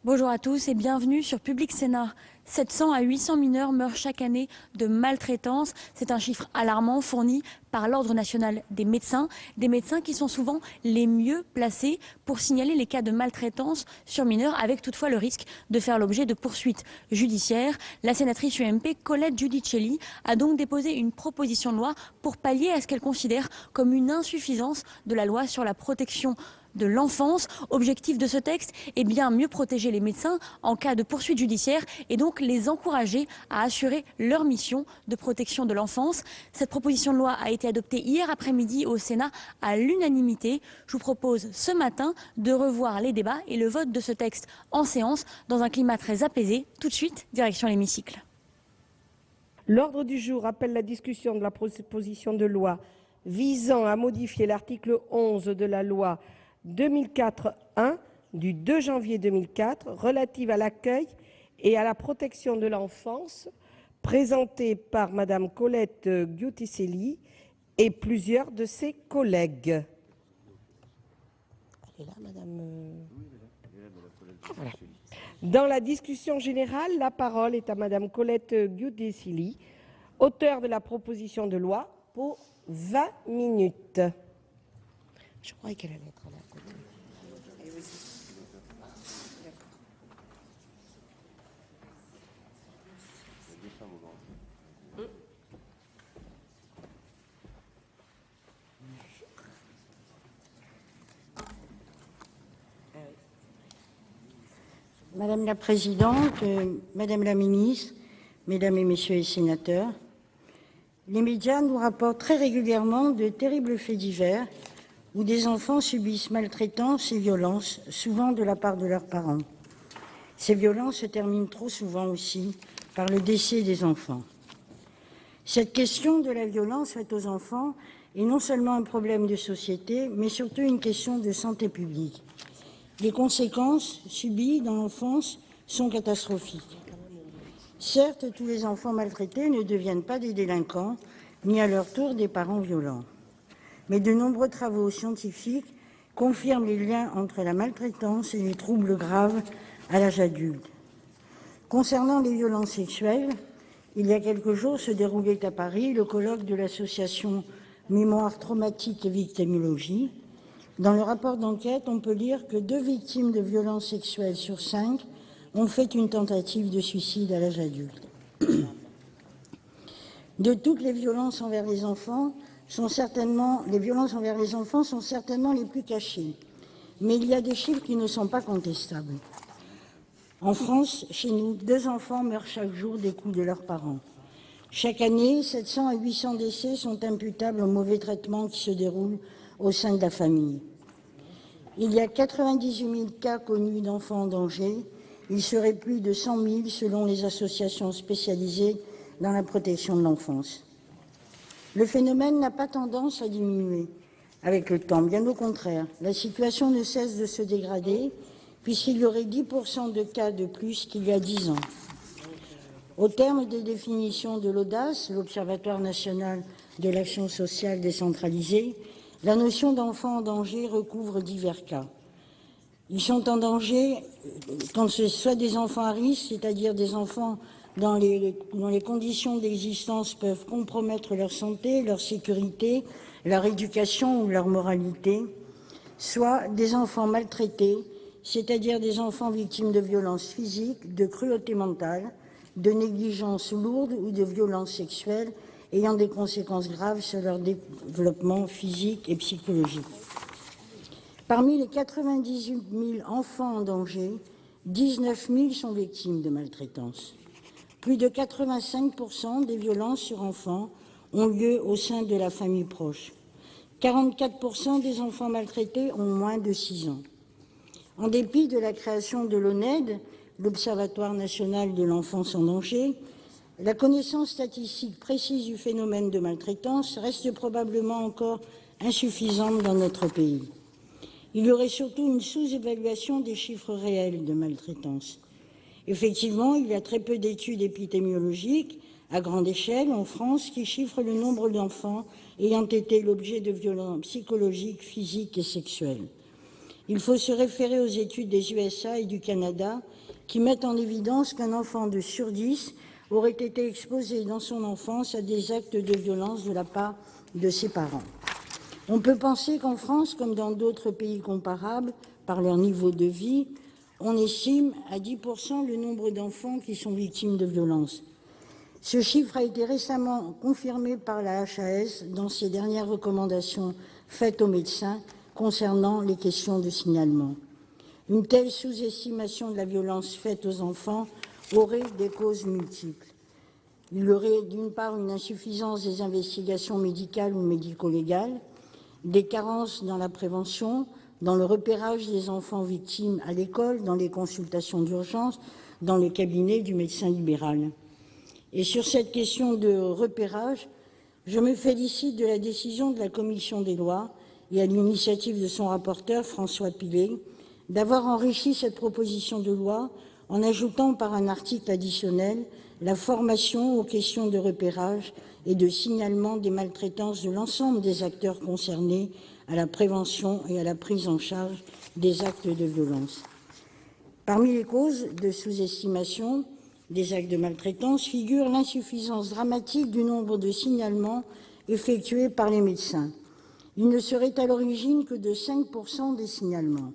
Bonjour à tous et bienvenue sur Public Sénat. 700 à 800 mineurs meurent chaque année de maltraitance. C'est un chiffre alarmant fourni par l'Ordre national des médecins qui sont souvent les mieux placés pour signaler les cas de maltraitance sur mineurs, avec toutefois le risque de faire l'objet de poursuites judiciaires. La sénatrice UMP Colette Giudicelli a donc déposé une proposition de loi pour pallier à ce qu'elle considère comme une insuffisance de la loi sur la protection de l'enfance. Objectif de ce texte est bien mieux protéger les médecins en cas de poursuite judiciaire et donc les encourager à assurer leur mission de protection de l'enfance. Cette proposition de loi a été adoptée hier après-midi au Sénat à l'unanimité. Je vous propose ce matin de revoir les débats et le vote de ce texte en séance dans un climat très apaisé. Tout de suite, direction l'hémicycle. L'ordre du jour appelle la discussion de la proposition de loi visant à modifier l'article 11 de la loi 2004-1 du 2 janvier 2004 relative à l'accueil et à la protection de l'enfance, présentée par Madame Colette Giudicelli et plusieurs de ses collègues. Elle est là, Madame. Voilà. Dans la discussion générale, la parole est à Madame Colette Giudicelli, auteure de la proposition de loi, pour 20 minutes. Je croyais qu'elle allait être là à côté. Madame la Présidente, Madame la Ministre, Mesdames et Messieurs les sénateurs, les médias nous rapportent très régulièrement de terribles faits divers où des enfants subissent maltraitance et violences, souvent de la part de leurs parents. Ces violences se terminent trop souvent aussi par le décès des enfants. Cette question de la violence faite aux enfants est non seulement un problème de société, mais surtout une question de santé publique. Les conséquences subies dans l'enfance sont catastrophiques. Certes, tous les enfants maltraités ne deviennent pas des délinquants, ni à leur tour des parents violents. Mais de nombreux travaux scientifiques confirment les liens entre la maltraitance et les troubles graves à l'âge adulte. Concernant les violences sexuelles, il y a quelques jours se déroulait à Paris le colloque de l'association Mémoire traumatique et victimologie. Dans le rapport d'enquête, on peut lire que 2 victimes de violences sexuelles sur 5 ont fait une tentative de suicide à l'âge adulte. De toutes les violences envers les enfants, les violences envers les enfants sont certainement les plus cachées. Mais il y a des chiffres qui ne sont pas contestables. En France, chez nous, 2 enfants meurent chaque jour des coups de leurs parents. Chaque année, 700 à 800 décès sont imputables au mauvais traitement qui se déroule au sein de la famille. Il y a 98 000 cas connus d'enfants en danger. Il serait plus de 100 000 selon les associations spécialisées dans la protection de l'enfance. Le phénomène n'a pas tendance à diminuer avec le temps, bien au contraire. La situation ne cesse de se dégrader puisqu'il y aurait 10% de cas de plus qu'il y a 10 ans. Au terme des définitions de l'ODAS, l'Observatoire national de l'action sociale décentralisée, la notion d'enfant en danger recouvre divers cas. Ils sont en danger quand ce soit des enfants à risque, c'est-à-dire des enfants dont les conditions d'existence peuvent compromettre leur santé, leur sécurité, leur éducation ou leur moralité, soit des enfants maltraités, c'est-à-dire des enfants victimes de violences physiques, de cruauté mentale, de négligence lourde ou de violences sexuelles ayant des conséquences graves sur leur développement physique et psychologique. Parmi les 98 000 enfants en danger, 19 000 sont victimes de maltraitance. Plus de 85% des violences sur enfants ont lieu au sein de la famille proche. 44% des enfants maltraités ont moins de 6 ans. En dépit de la création de l'ONED, l'Observatoire national de l'enfance en danger, la connaissance statistique précise du phénomène de maltraitance reste probablement encore insuffisante dans notre pays. Il y aurait surtout une sous-évaluation des chiffres réels de maltraitance. Effectivement, il y a très peu d'études épidémiologiques à grande échelle en France qui chiffrent le nombre d'enfants ayant été l'objet de violences psychologiques, physiques et sexuelles. Il faut se référer aux études des USA et du Canada qui mettent en évidence qu'un enfant sur 10 aurait été exposé dans son enfance à des actes de violence de la part de ses parents. On peut penser qu'en France, comme dans d'autres pays comparables, par leur niveau de vie, on estime à 10% le nombre d'enfants qui sont victimes de violences. Ce chiffre a été récemment confirmé par la HAS dans ses dernières recommandations faites aux médecins concernant les questions de signalement. Une telle sous-estimation de la violence faite aux enfants aurait des causes multiples. Il y aurait d'une part une insuffisance des investigations médicales ou médico-légales, des carences dans la prévention, dans le repérage des enfants victimes à l'école, dans les consultations d'urgence, dans le cabinet du médecin libéral. Et sur cette question de repérage, je me félicite de la décision de la Commission des lois et à l'initiative de son rapporteur François Pillet d'avoir enrichi cette proposition de loi en ajoutant par un article additionnel la formation aux questions de repérage et de signalement des maltraitances de l'ensemble des acteurs concernés à la prévention et à la prise en charge des actes de violence. Parmi les causes de sous-estimation des actes de maltraitance figure l'insuffisance dramatique du nombre de signalements effectués par les médecins. Il ne serait à l'origine que de 5% des signalements.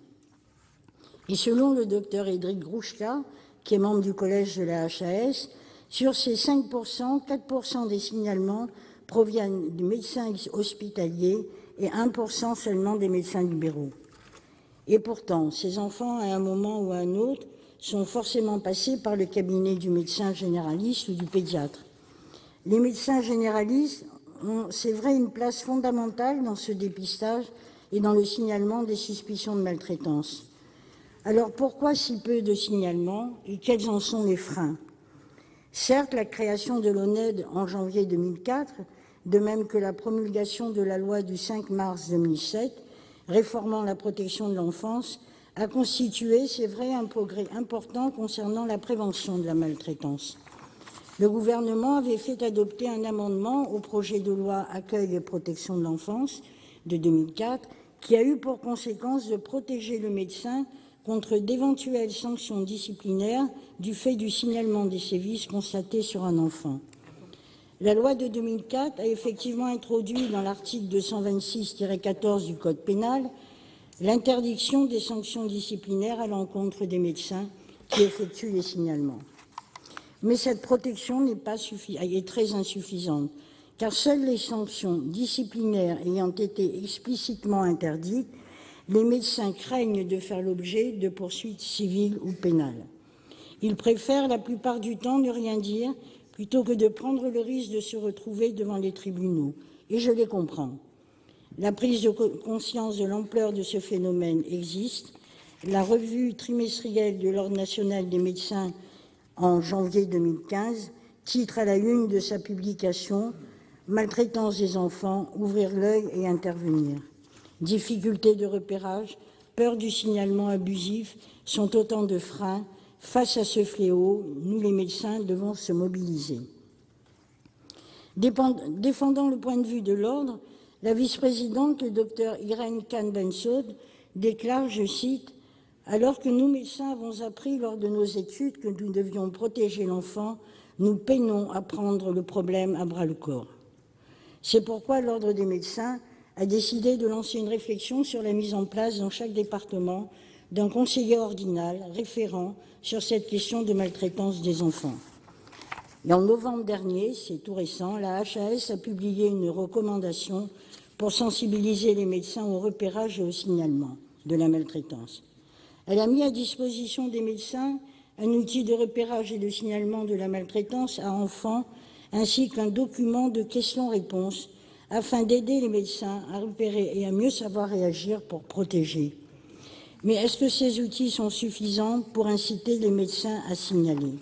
Et selon le docteur Edric Grouchka, qui est membre du collège de la HAS, sur ces 5%, 4% des signalements proviennent des médecins hospitaliers et 1% seulement des médecins libéraux. Et pourtant, ces enfants, à un moment ou à un autre, sont forcément passés par le cabinet du médecin généraliste ou du pédiatre. Les médecins généralistes ont, c'est vrai, une place fondamentale dans ce dépistage et dans le signalement des suspicions de maltraitance. Alors pourquoi si peu de signalements et quels en sont les freins ? Certes, la création de l'ONED en janvier 2004, de même que la promulgation de la loi du 5 mars 2007, réformant la protection de l'enfance, a constitué, c'est vrai, un progrès important concernant la prévention de la maltraitance. Le gouvernement avait fait adopter un amendement au projet de loi Accueil et protection de l'enfance de 2004 qui a eu pour conséquence de protéger le médecin contre d'éventuelles sanctions disciplinaires du fait du signalement des sévices constatés sur un enfant. La loi de 2004 a effectivement introduit dans l'article 226-14 du Code pénal l'interdiction des sanctions disciplinaires à l'encontre des médecins qui effectuent les signalements. Mais cette protection est très insuffisante, car seules les sanctions disciplinaires ayant été explicitement interdites, les médecins craignent de faire l'objet de poursuites civiles ou pénales. Ils préfèrent la plupart du temps ne rien dire plutôt que de prendre le risque de se retrouver devant les tribunaux. Et je les comprends. La prise de conscience de l'ampleur de ce phénomène existe. La revue trimestrielle de l'Ordre national des médecins en janvier 2015 titre à la une de sa publication « Maltraitance des enfants, ouvrir l'œil et intervenir ». Difficultés de repérage, peur du signalement abusif sont autant de freins. Face à ce fléau, nous les médecins devons se mobiliser. Défendant le point de vue de l'ordre, la vice-présidente, le docteur Irène Khan-Bensaud, déclare, je cite, « Alors que nous, médecins, avons appris lors de nos études que nous devions protéger l'enfant, nous peinons à prendre le problème à bras-le-corps. » C'est pourquoi l'Ordre des médecins a décidé de lancer une réflexion sur la mise en place dans chaque département d'un conseiller ordinal référent sur cette question de maltraitance des enfants. Et en novembre dernier, c'est tout récent, la HAS a publié une recommandation pour sensibiliser les médecins au repérage et au signalement de la maltraitance. Elle a mis à disposition des médecins un outil de repérage et de signalement de la maltraitance à enfants ainsi qu'un document de questions-réponses afin d'aider les médecins à repérer et à mieux savoir réagir pour protéger. Mais est-ce que ces outils sont suffisants pour inciter les médecins à signaler ?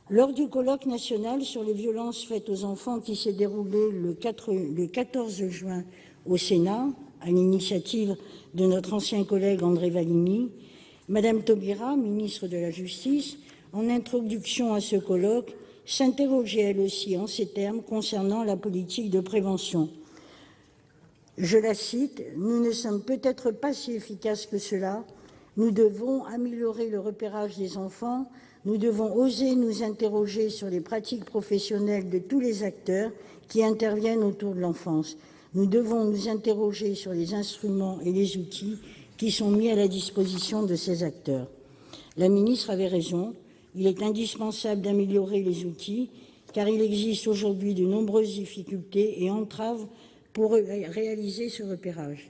Lors du colloque national sur les violences faites aux enfants qui s'est déroulé le 14 juin au Sénat, à l'initiative de notre ancien collègue André Vallini, Madame Taubira, ministre de la Justice, en introduction à ce colloque, s'interrogeait elle aussi en ces termes concernant la politique de prévention. Je la cite, « Nous ne sommes peut-être pas si efficaces que cela. Nous devons améliorer le repérage des enfants. Nous devons oser nous interroger sur les pratiques professionnelles de tous les acteurs qui interviennent autour de l'enfance. Nous devons nous interroger sur les instruments et les outils qui sont mis à la disposition de ces acteurs. » La ministre avait raison. Il est indispensable d'améliorer les outils car il existe aujourd'hui de nombreuses difficultés et entraves pour réaliser ce repérage.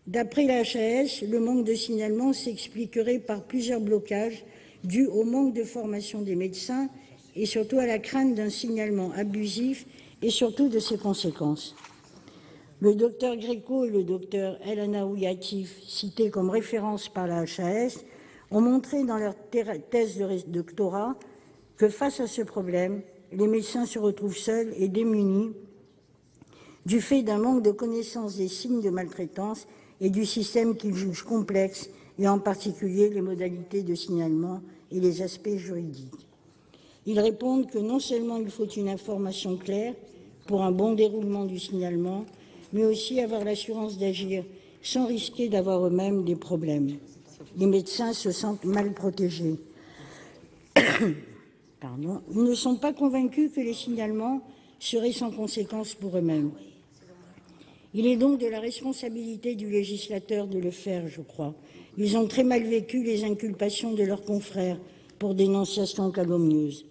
D'après la HAS, le manque de signalement s'expliquerait par plusieurs blocages dus au manque de formation des médecins et surtout à la crainte d'un signalement abusif et surtout de ses conséquences. Le docteur Gréco et le docteur El Anaouiatif, cités comme référence par la HAS, ont montré dans leur thèse de doctorat que face à ce problème, les médecins se retrouvent seuls et démunis du fait d'un manque de connaissance des signes de maltraitance et du système qu'ils jugent complexe, et en particulier les modalités de signalement et les aspects juridiques. Ils répondent que non seulement il faut une information claire pour un bon déroulement du signalement, mais aussi avoir l'assurance d'agir sans risquer d'avoir eux-mêmes des problèmes. Les médecins se sentent mal protégés. Pardon. Ils ne sont pas convaincus que les signalements seraient sans conséquence pour eux-mêmes. Il est donc de la responsabilité du législateur de le faire, je crois. Ils ont très mal vécu les inculpations de leurs confrères pour dénonciation calomnieuse.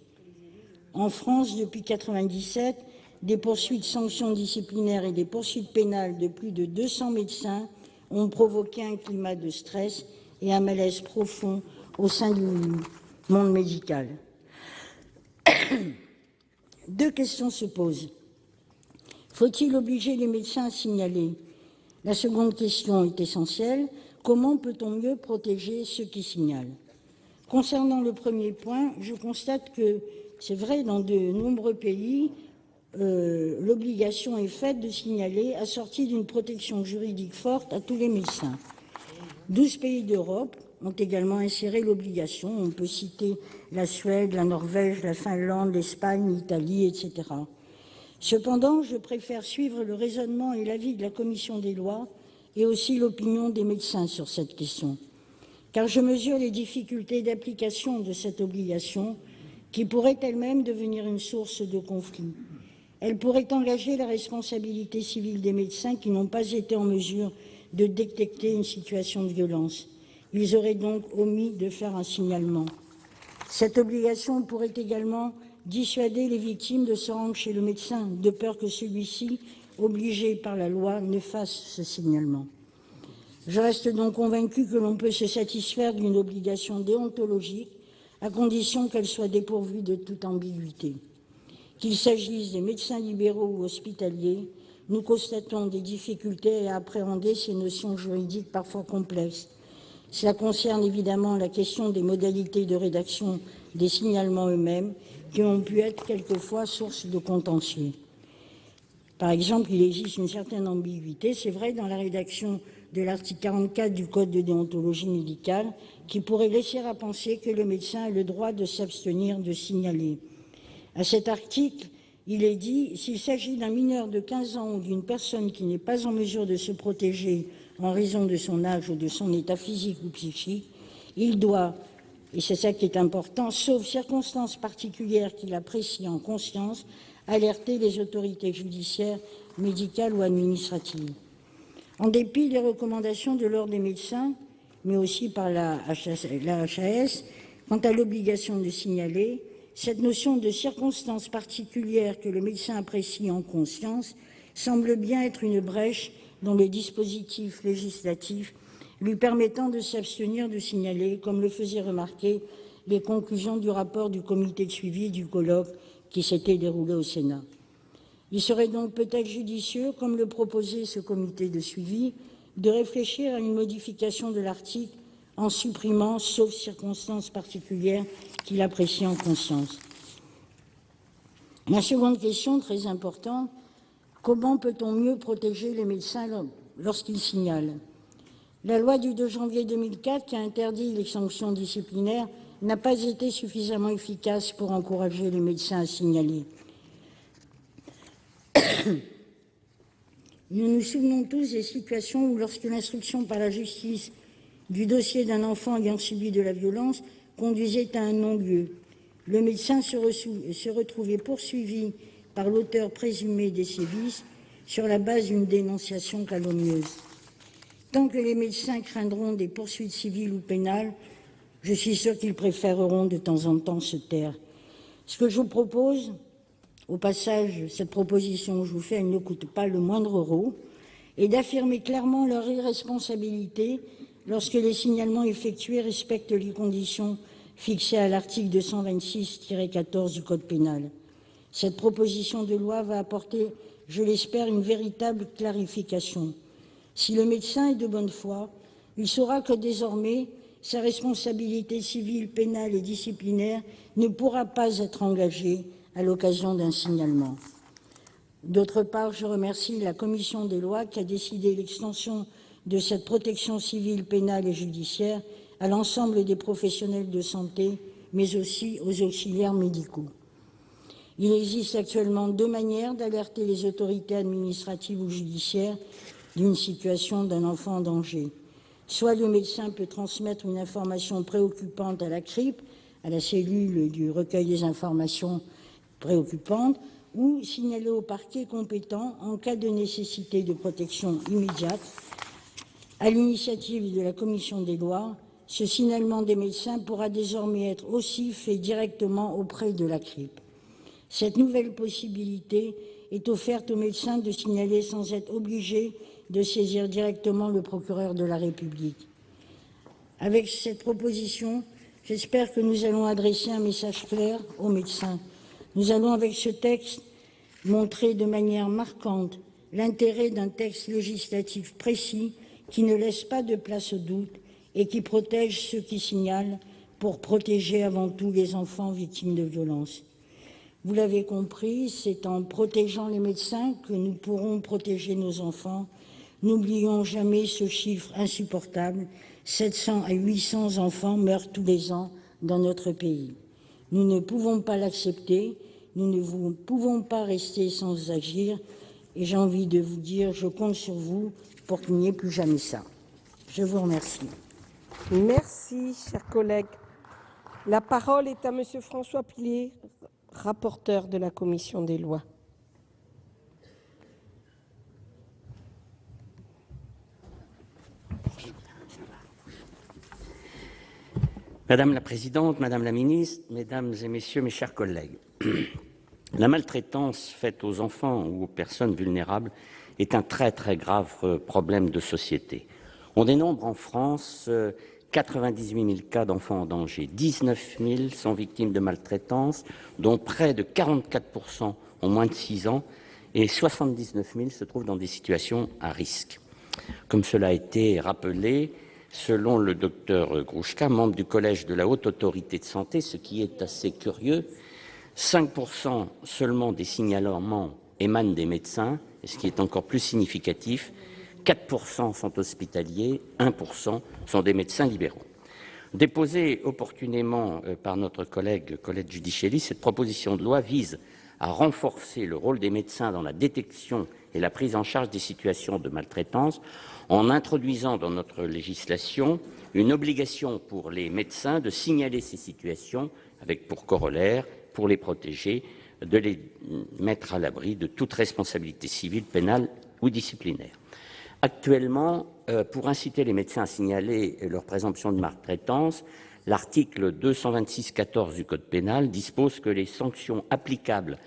En France, depuis 1997, des poursuites sanctions disciplinaires et des poursuites pénales de plus de 200 médecins ont provoqué un climat de stress et un malaise profond au sein du monde médical. Deux questions se posent. Faut-il obliger les médecins à signaler? La seconde question est essentielle. Comment peut-on mieux protéger ceux qui signalent? Concernant le premier point, je constate que, c'est vrai, dans de nombreux pays, l'obligation est faite de signaler, assortie d'une protection juridique forte à tous les médecins. 12 pays d'Europe ont également inséré l'obligation. On peut citer la Suède, la Norvège, la Finlande, l'Espagne, l'Italie, etc. Cependant, je préfère suivre le raisonnement et l'avis de la Commission des lois et aussi l'opinion des médecins sur cette question, car je mesure les difficultés d'application de cette obligation qui pourrait elle-même devenir une source de conflit. Elle pourrait engager la responsabilité civile des médecins qui n'ont pas été en mesure de détecter une situation de violence. Ils auraient donc omis de faire un signalement. Cette obligation pourrait également dissuader les victimes de se rendre chez le médecin, de peur que celui-ci, obligé par la loi, ne fasse ce signalement. Je reste donc convaincu que l'on peut se satisfaire d'une obligation déontologique à condition qu'elle soit dépourvue de toute ambiguïté. Qu'il s'agisse des médecins libéraux ou hospitaliers, nous constatons des difficultés à appréhender ces notions juridiques parfois complexes. Cela concerne évidemment la question des modalités de rédaction des signalements eux-mêmes, qui ont pu être quelquefois source de contentieux. Par exemple, il existe une certaine ambiguïté, c'est vrai, dans la rédaction de l'article 44 du Code de déontologie médicale, qui pourrait laisser à penser que le médecin a le droit de s'abstenir de signaler. À cet article, il est dit « S'il s'agit d'un mineur de 15 ans ou d'une personne qui n'est pas en mesure de se protéger en raison de son âge ou de son état physique ou psychique, il doit, et c'est ça qui est important, sauf circonstances particulières qu'il apprécie en conscience, alerter les autorités judiciaires, médicales ou administratives. » En dépit des recommandations de l'Ordre des médecins, mais aussi par la HAS, quant à l'obligation de signaler, cette notion de circonstances particulières que le médecin apprécie en conscience semble bien être une brèche dans le dispositif législatif lui permettant de s'abstenir de signaler, comme le faisaient remarquer les conclusions du rapport du comité de suivi du colloque qui s'était déroulé au Sénat. Il serait donc peut-être judicieux, comme le proposait ce comité de suivi, de réfléchir à une modification de l'article en supprimant, sauf circonstances particulières qu'il apprécie en conscience. La seconde question, très importante, comment peut-on mieux protéger les médecins lorsqu'ils signalent? La loi du 2 janvier 2004, qui a interdit les sanctions disciplinaires, n'a pas été suffisamment efficace pour encourager les médecins à signaler. Nous nous souvenons tous des situations où, lorsque l'instruction par la justice du dossier d'un enfant ayant subi de la violence conduisait à un non-lieu, le médecin se retrouvait poursuivi par l'auteur présumé des sévices sur la base d'une dénonciation calomnieuse. Tant que les médecins craindront des poursuites civiles ou pénales, je suis sûr qu'ils préféreront de temps en temps se taire. Ce que je vous propose, au passage, cette proposition que je vous fais, elle ne coûte pas le moindre euro, est d'affirmer clairement leur irresponsabilité lorsque les signalements effectués respectent les conditions fixées à l'article 226-14 du Code pénal. Cette proposition de loi va apporter, je l'espère, une véritable clarification. Si le médecin est de bonne foi, il saura que désormais, sa responsabilité civile, pénale et disciplinaire ne pourra pas être engagée à l'occasion d'un signalement. D'autre part, je remercie la Commission des lois qui a décidé l'extension de cette protection civile, pénale et judiciaire à l'ensemble des professionnels de santé, mais aussi aux auxiliaires médicaux. Il existe actuellement 2 manières d'alerter les autorités administratives ou judiciaires d'une situation d'un enfant en danger. Soit le médecin peut transmettre une information préoccupante à la CRIP, à la cellule du recueil des informations préoccupantes, ou signaler au parquet compétent en cas de nécessité de protection immédiate. À l'initiative de la Commission des lois, ce signalement des médecins pourra désormais être aussi fait directement auprès de la CRIP. Cette nouvelle possibilité est offerte aux médecins de signaler sans être obligés de saisir directement le procureur de la République. Avec cette proposition, j'espère que nous allons adresser un message clair aux médecins. Nous allons, avec ce texte, montrer de manière marquante l'intérêt d'un texte législatif précis qui ne laisse pas de place au doute et qui protège ceux qui signalent pour protéger avant tout les enfants victimes de violences. Vous l'avez compris, c'est en protégeant les médecins que nous pourrons protéger nos enfants. N'oublions jamais ce chiffre insupportable, 700 à 800 enfants meurent tous les ans dans notre pays. Nous ne pouvons pas l'accepter, nous ne pouvons pas rester sans agir, et j'ai envie de vous dire, je compte sur vous pour qu'il n'y ait plus jamais ça. Je vous remercie. Merci, chers collègues. La parole est à Monsieur François Pillet, rapporteur de la Commission des lois. Madame la Présidente, Madame la Ministre, Mesdames et Messieurs, mes chers collègues, la maltraitance faite aux enfants ou aux personnes vulnérables est un très très grave problème de société. On dénombre en France 98 000 cas d'enfants en danger, 19 000 sont victimes de maltraitance, dont près de 44% ont moins de 6 ans et 79 000 se trouvent dans des situations à risque. Comme cela a été rappelé, selon le docteur Grouchka, membre du Collège de la Haute Autorité de Santé, ce qui est assez curieux, 5% seulement des signalements émanent des médecins, et ce qui est encore plus significatif, 4% sont hospitaliers, 1% sont des médecins libéraux. Déposée opportunément par notre collègue Colette Giudicelli, cette proposition de loi vise à renforcer le rôle des médecins dans la détection et la prise en charge des situations de maltraitance en introduisant dans notre législation une obligation pour les médecins de signaler ces situations avec pour corollaire, pour les protéger, de les mettre à l'abri de toute responsabilité civile, pénale ou disciplinaire. Actuellement, pour inciter les médecins à signaler leur présomption de maltraitance, l'article 226-14 du Code pénal dispose que les sanctions applicables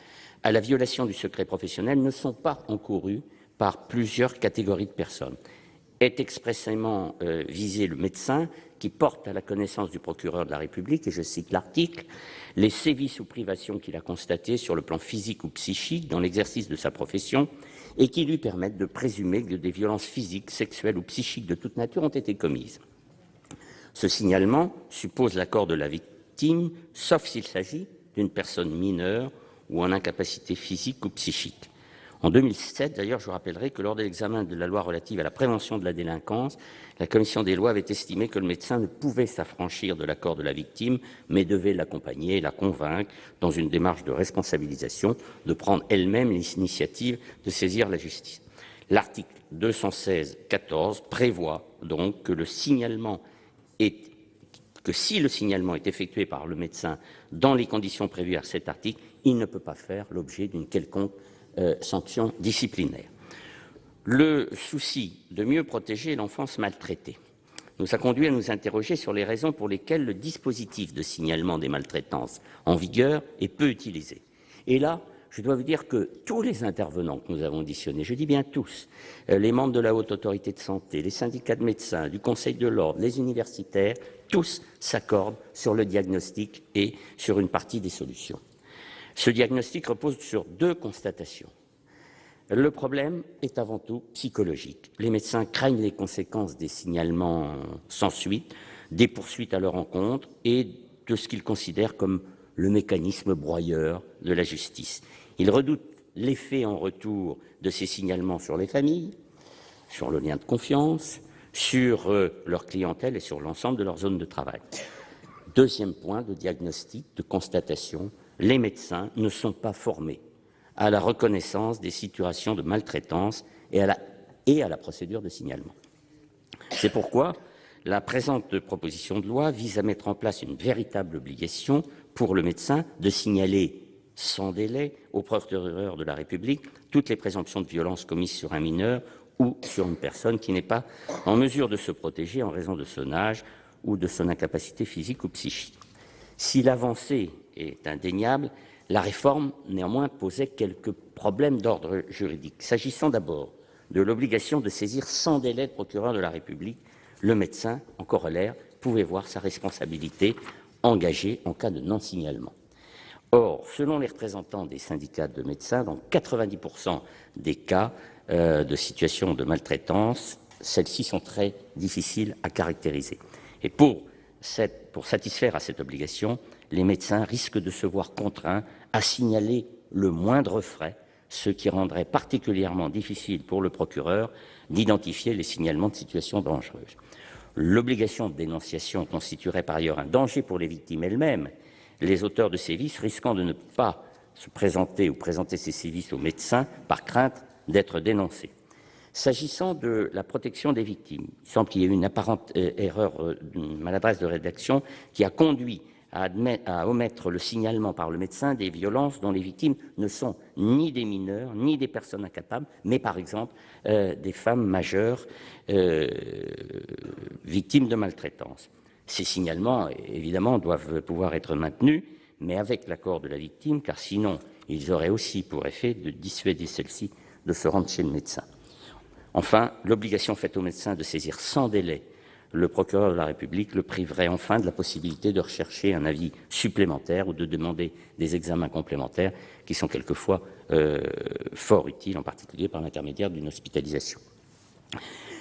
à la violation du secret professionnel ne sont pas encourues par plusieurs catégories de personnes. Est expressément visé le médecin qui porte à la connaissance du procureur de la République, et je cite l'article, « les sévices ou privations qu'il a constatés sur le plan physique ou psychique dans l'exercice de sa profession et qui lui permettent de présumer que des violences physiques, sexuelles ou psychiques de toute nature ont été commises. Ce signalement suppose l'accord de la victime, sauf s'il s'agit d'une personne mineure ou en incapacité physique ou psychique. En 2007, d'ailleurs, je vous rappellerai que lors de l'examen de la loi relative à la prévention de la délinquance, la commission des lois avait estimé que le médecin ne pouvait s'affranchir de l'accord de la victime, mais devait l'accompagner et la convaincre, dans une démarche de responsabilisation, de prendre elle-même l'initiative de saisir la justice. L'article 216-14 prévoit donc que si le signalement est effectué par le médecin dans les conditions prévues à cet article, il ne peut pas faire l'objet d'une quelconque sanction disciplinaire. Le souci de mieux protéger l'enfance maltraitée nous a conduit à nous interroger sur les raisons pour lesquelles le dispositif de signalement des maltraitances en vigueur est peu utilisé. Et là, je dois vous dire que tous les intervenants que nous avons auditionnés, je dis bien tous, les membres de la Haute Autorité de Santé, les syndicats de médecins, du Conseil de l'Ordre, les universitaires, tous s'accordent sur le diagnostic et sur une partie des solutions. Ce diagnostic repose sur deux constatations. Le problème est avant tout psychologique. Les médecins craignent les conséquences des signalements sans suite, des poursuites à leur encontre et de ce qu'ils considèrent comme le mécanisme broyeur de la justice. Ils redoutent l'effet en retour de ces signalements sur les familles, sur le lien de confiance, sur leur clientèle et sur l'ensemble de leur zone de travail. Deuxième point de diagnostic, de constatation, les médecins ne sont pas formés à la reconnaissance des situations de maltraitance et à la procédure de signalement. C'est pourquoi la présente proposition de loi vise à mettre en place une véritable obligation pour le médecin de signaler sans délai au procureur de la République toutes les présomptions de violence commises sur un mineur ou sur une personne qui n'est pas en mesure de se protéger en raison de son âge ou de son incapacité physique ou psychique. Si l'avancée est indéniable, la réforme, néanmoins, posait quelques problèmes d'ordre juridique. S'agissant d'abord de l'obligation de saisir sans délai le procureur de la République, le médecin, en corollaire, pouvait voir sa responsabilité engagée en cas de non-signalement. Or, selon les représentants des syndicats de médecins, dans 90% des cas de situations de maltraitance, celles-ci sont très difficiles à caractériser. Et pour satisfaire à cette obligation, les médecins risquent de se voir contraints à signaler le moindre frais, ce qui rendrait particulièrement difficile pour le procureur d'identifier les signalements de situations dangereuses. L'obligation de dénonciation constituerait par ailleurs un danger pour les victimes elles-mêmes, les auteurs de sévices risquant de ne pas se présenter ou présenter ces sévices aux médecins par crainte d'être dénoncés. S'agissant de la protection des victimes, il semble qu'il y ait eu une apparente erreur, une maladresse de rédaction qui a conduit à omettre le signalement par le médecin des violences dont les victimes ne sont ni des mineurs, ni des personnes incapables, mais par exemple des femmes majeures victimes de maltraitance. Ces signalements, évidemment, doivent pouvoir être maintenus, mais avec l'accord de la victime, car sinon, ils auraient aussi pour effet de dissuader celle-ci de se rendre chez le médecin. Enfin, l'obligation faite au médecin de saisir sans délai le procureur de la République le priverait enfin de la possibilité de rechercher un avis supplémentaire ou de demander des examens complémentaires qui sont quelquefois fort utiles, en particulier par l'intermédiaire d'une hospitalisation.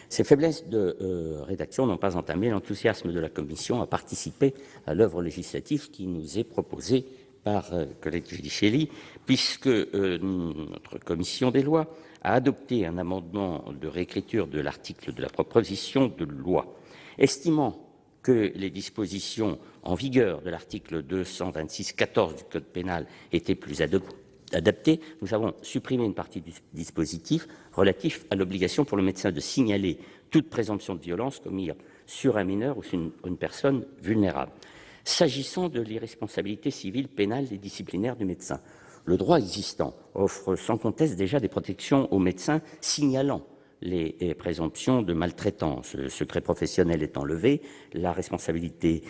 Ces faiblesses de rédaction n'ont pas entamé l'enthousiasme de la Commission à participer à l'œuvre législative qui nous est proposée par le collègue Giudicelli, puisque notre Commission des lois a adopté un amendement de réécriture de l'article de la proposition de loi. Estimant que les dispositions en vigueur de l'article 226-14 du Code pénal étaient plus adaptées, nous avons supprimé une partie du dispositif relatif à l'obligation pour le médecin de signaler toute présomption de violence commise sur un mineur ou sur une personne vulnérable. S'agissant de l'irresponsabilité civile, pénale et disciplinaire du médecin, le droit existant offre sans conteste déjà des protections aux médecins signalant les présomptions de maltraitance. Le secret professionnel étant levé, la responsabilité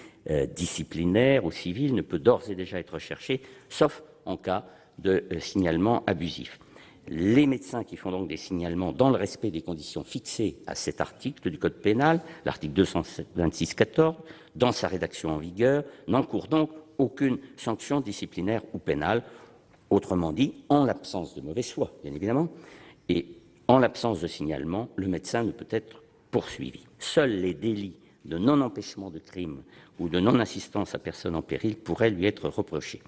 disciplinaire ou civile ne peut d'ores et déjà être recherchée, sauf en cas de signalement abusif. Les médecins qui font donc des signalements dans le respect des conditions fixées à cet article du Code pénal, l'article 226-14, dans sa rédaction en vigueur, n'encourent donc aucune sanction disciplinaire ou pénale, autrement dit, en l'absence de mauvaise foi, bien évidemment, et en l'absence de signalement, le médecin ne peut être poursuivi. Seuls les délits de non-empêchement de crime ou de non-assistance à personne en péril pourraient lui être reprochés.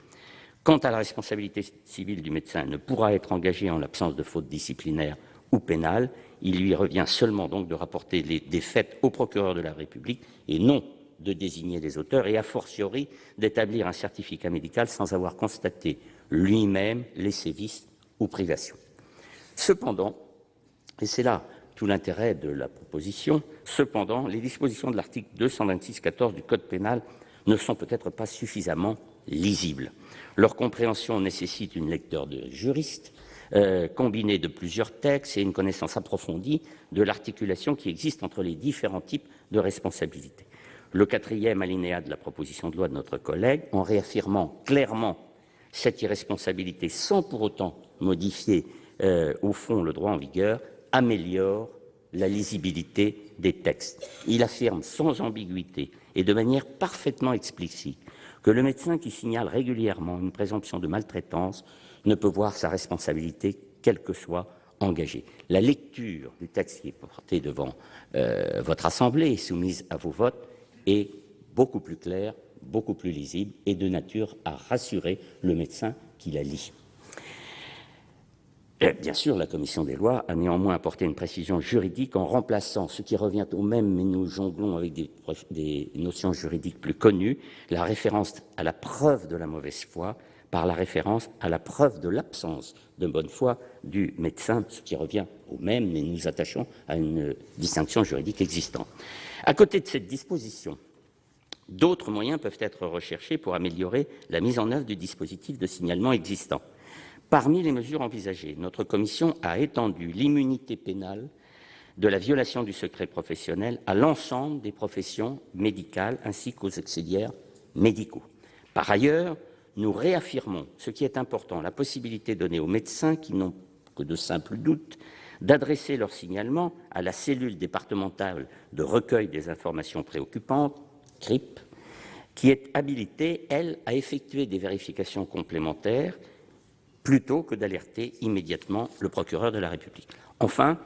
Quant à la responsabilité civile du médecin, elle ne pourra être engagée en l'absence de faute disciplinaire ou pénale. Il lui revient seulement donc de rapporter des faits au procureur de la République et non de désigner les auteurs et a fortiori d'établir un certificat médical sans avoir constaté lui-même les sévices ou privations. Cependant, et c'est là tout l'intérêt de la proposition, cependant, les dispositions de l'article 226-14 du Code pénal ne sont peut-être pas suffisamment lisibles. Leur compréhension nécessite une lecture de juriste, combinée de plusieurs textes et une connaissance approfondie de l'articulation qui existe entre les différents types de responsabilités. Le 4e alinéa de la proposition de loi de notre collègue, en réaffirmant clairement cette irresponsabilité sans pour autant modifier au fond le droit en vigueur, améliore la lisibilité des textes. Il affirme sans ambiguïté et de manière parfaitement explicite que le médecin qui signale régulièrement une présomption de maltraitance ne peut voir sa responsabilité, quelle que soit, engagée. La lecture du texte qui est porté devant votre Assemblée et soumise à vos votes est beaucoup plus claire, beaucoup plus lisible et de nature à rassurer le médecin qui la lit. Bien sûr, la commission des lois a néanmoins apporté une précision juridique en remplaçant ce qui revient au même, mais nous jonglons avec des notions juridiques plus connues, la référence à la preuve de la mauvaise foi par la référence à la preuve de l'absence de bonne foi du médecin, ce qui revient au même, mais nous attachons à une distinction juridique existante. À côté de cette disposition, d'autres moyens peuvent être recherchés pour améliorer la mise en œuvre du dispositif de signalement existant. Parmi les mesures envisagées, notre commission a étendu l'immunité pénale de la violation du secret professionnel à l'ensemble des professions médicales ainsi qu'aux auxiliaires médicaux. Par ailleurs, nous réaffirmons, ce qui est important, la possibilité donnée aux médecins qui n'ont que de simples doutes d'adresser leur signalement à la cellule départementale de recueil des informations préoccupantes, CRIP, qui est habilitée, elle, à effectuer des vérifications complémentaires plutôt que d'alerter immédiatement le procureur de la République. Enfin,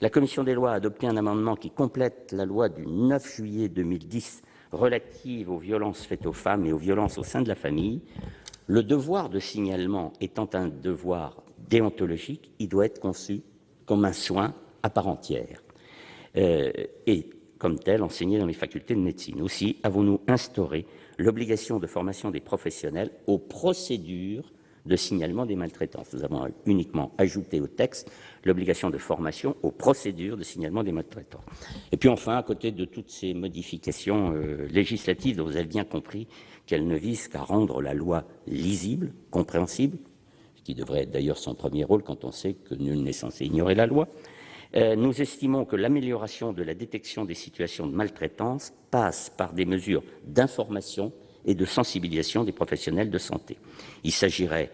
la commission des lois a adopté un amendement qui complète la loi du 9 juillet 2010 relative aux violences faites aux femmes et aux violences au sein de la famille. Le devoir de signalement étant un devoir déontologique, il doit être conçu comme un soin à part entière et, comme tel, enseigné dans les facultés de médecine. Aussi avons-nous instauré l'obligation de formation des professionnels aux procédures de signalement des maltraitances. Nous avons uniquement ajouté au texte l'obligation de formation aux procédures de signalement des maltraitances. Et puis enfin, à côté de toutes ces modifications législatives, dont vous avez bien compris qu'elles ne visent qu'à rendre la loi lisible, compréhensible, ce qui devrait être d'ailleurs son premier rôle quand on sait que nul n'est censé ignorer la loi, nous estimons que l'amélioration de la détection des situations de maltraitance passe par des mesures d'information et de sensibilisation des professionnels de santé. Il s'agirait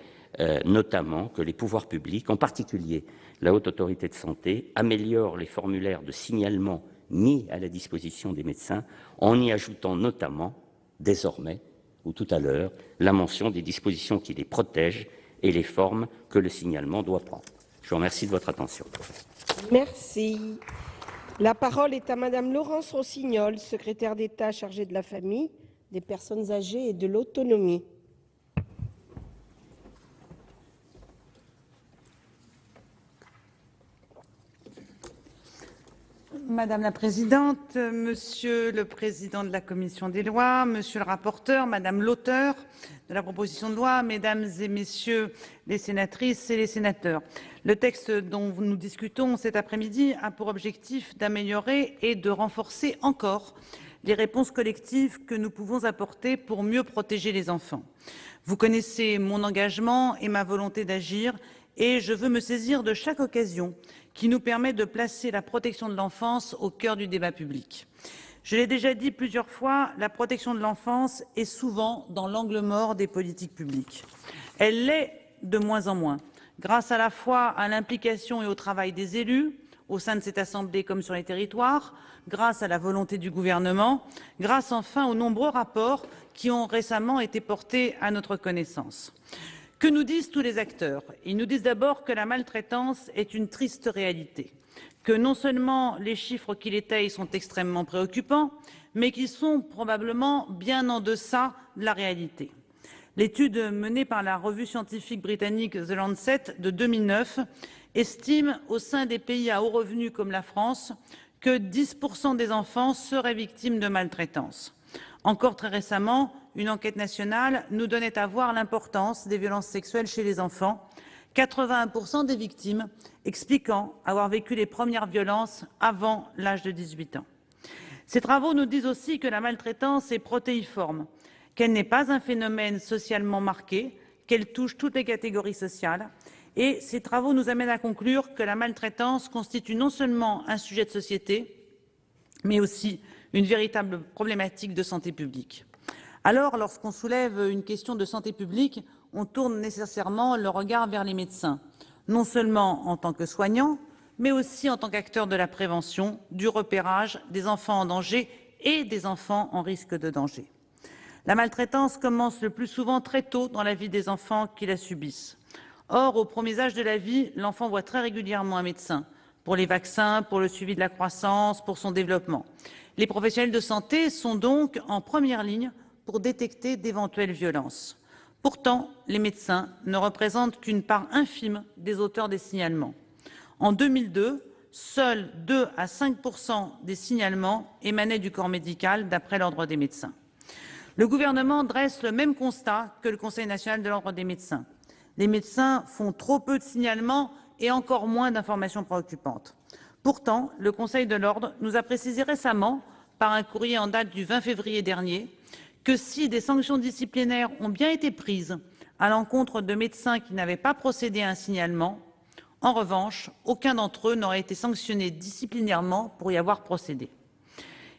notamment que les pouvoirs publics, en particulier la Haute Autorité de Santé, améliorent les formulaires de signalement mis à la disposition des médecins en y ajoutant notamment, désormais ou tout à l'heure, la mention des dispositions qui les protègent et les formes que le signalement doit prendre. Je vous remercie de votre attention. Merci. La parole est à Madame Laurence Rossignol, secrétaire d'État chargée de la famille, des personnes âgées et de l'autonomie. Madame la Présidente, Monsieur le Président de la Commission des lois, Monsieur le rapporteur, Madame l'auteur de la proposition de loi, Mesdames et Messieurs les sénatrices et les sénateurs, le texte dont nous discutons cet après-midi a pour objectif d'améliorer et de renforcer encore les réponses collectives que nous pouvons apporter pour mieux protéger les enfants. Vous connaissez mon engagement et ma volonté d'agir et je veux me saisir de chaque occasion qui nous permet de placer la protection de l'enfance au cœur du débat public. Je l'ai déjà dit plusieurs fois, la protection de l'enfance est souvent dans l'angle mort des politiques publiques. Elle l'est de moins en moins, grâce à la fois à l'implication et au travail des élus, au sein de cette Assemblée comme sur les territoires, grâce à la volonté du gouvernement, grâce enfin aux nombreux rapports qui ont récemment été portés à notre connaissance. Que nous disent tous les acteurs? Ils nous disent d'abord que la maltraitance est une triste réalité, que non seulement les chiffres qui l'étayent sont extrêmement préoccupants, mais qu'ils sont probablement bien en deçà de la réalité. L'étude menée par la revue scientifique britannique The Lancet de 2009 estime au sein des pays à haut revenu comme la France que 10% des enfants seraient victimes de maltraitance. Encore très récemment, une enquête nationale nous donnait à voir l'importance des violences sexuelles chez les enfants, 81% des victimes expliquant avoir vécu les premières violences avant l'âge de 18 ans. Ces travaux nous disent aussi que la maltraitance est protéiforme, qu'elle n'est pas un phénomène socialement marqué, qu'elle touche toutes les catégories sociales. Et ces travaux nous amènent à conclure que la maltraitance constitue non seulement un sujet de société, mais aussi une véritable problématique de santé publique. Alors, lorsqu'on soulève une question de santé publique, on tourne nécessairement le regard vers les médecins, non seulement en tant que soignants, mais aussi en tant qu'acteurs de la prévention, du repérage des enfants en danger et des enfants en risque de danger. La maltraitance commence le plus souvent très tôt dans la vie des enfants qui la subissent. Or, aux premiers âges de la vie, l'enfant voit très régulièrement un médecin pour les vaccins, pour le suivi de la croissance, pour son développement. Les professionnels de santé sont donc en première ligne pour détecter d'éventuelles violences. Pourtant, les médecins ne représentent qu'une part infime des auteurs des signalements. En 2002, seuls 2 à 5% des signalements émanaient du corps médical, d'après l'Ordre des médecins. Le gouvernement dresse le même constat que le Conseil national de l'Ordre des médecins. Les médecins font trop peu de signalements et encore moins d'informations préoccupantes. Pourtant, le Conseil de l'Ordre nous a précisé récemment, par un courrier en date du 20 février dernier, que si des sanctions disciplinaires ont bien été prises à l'encontre de médecins qui n'avaient pas procédé à un signalement, en revanche, aucun d'entre eux n'aurait été sanctionné disciplinairement pour y avoir procédé.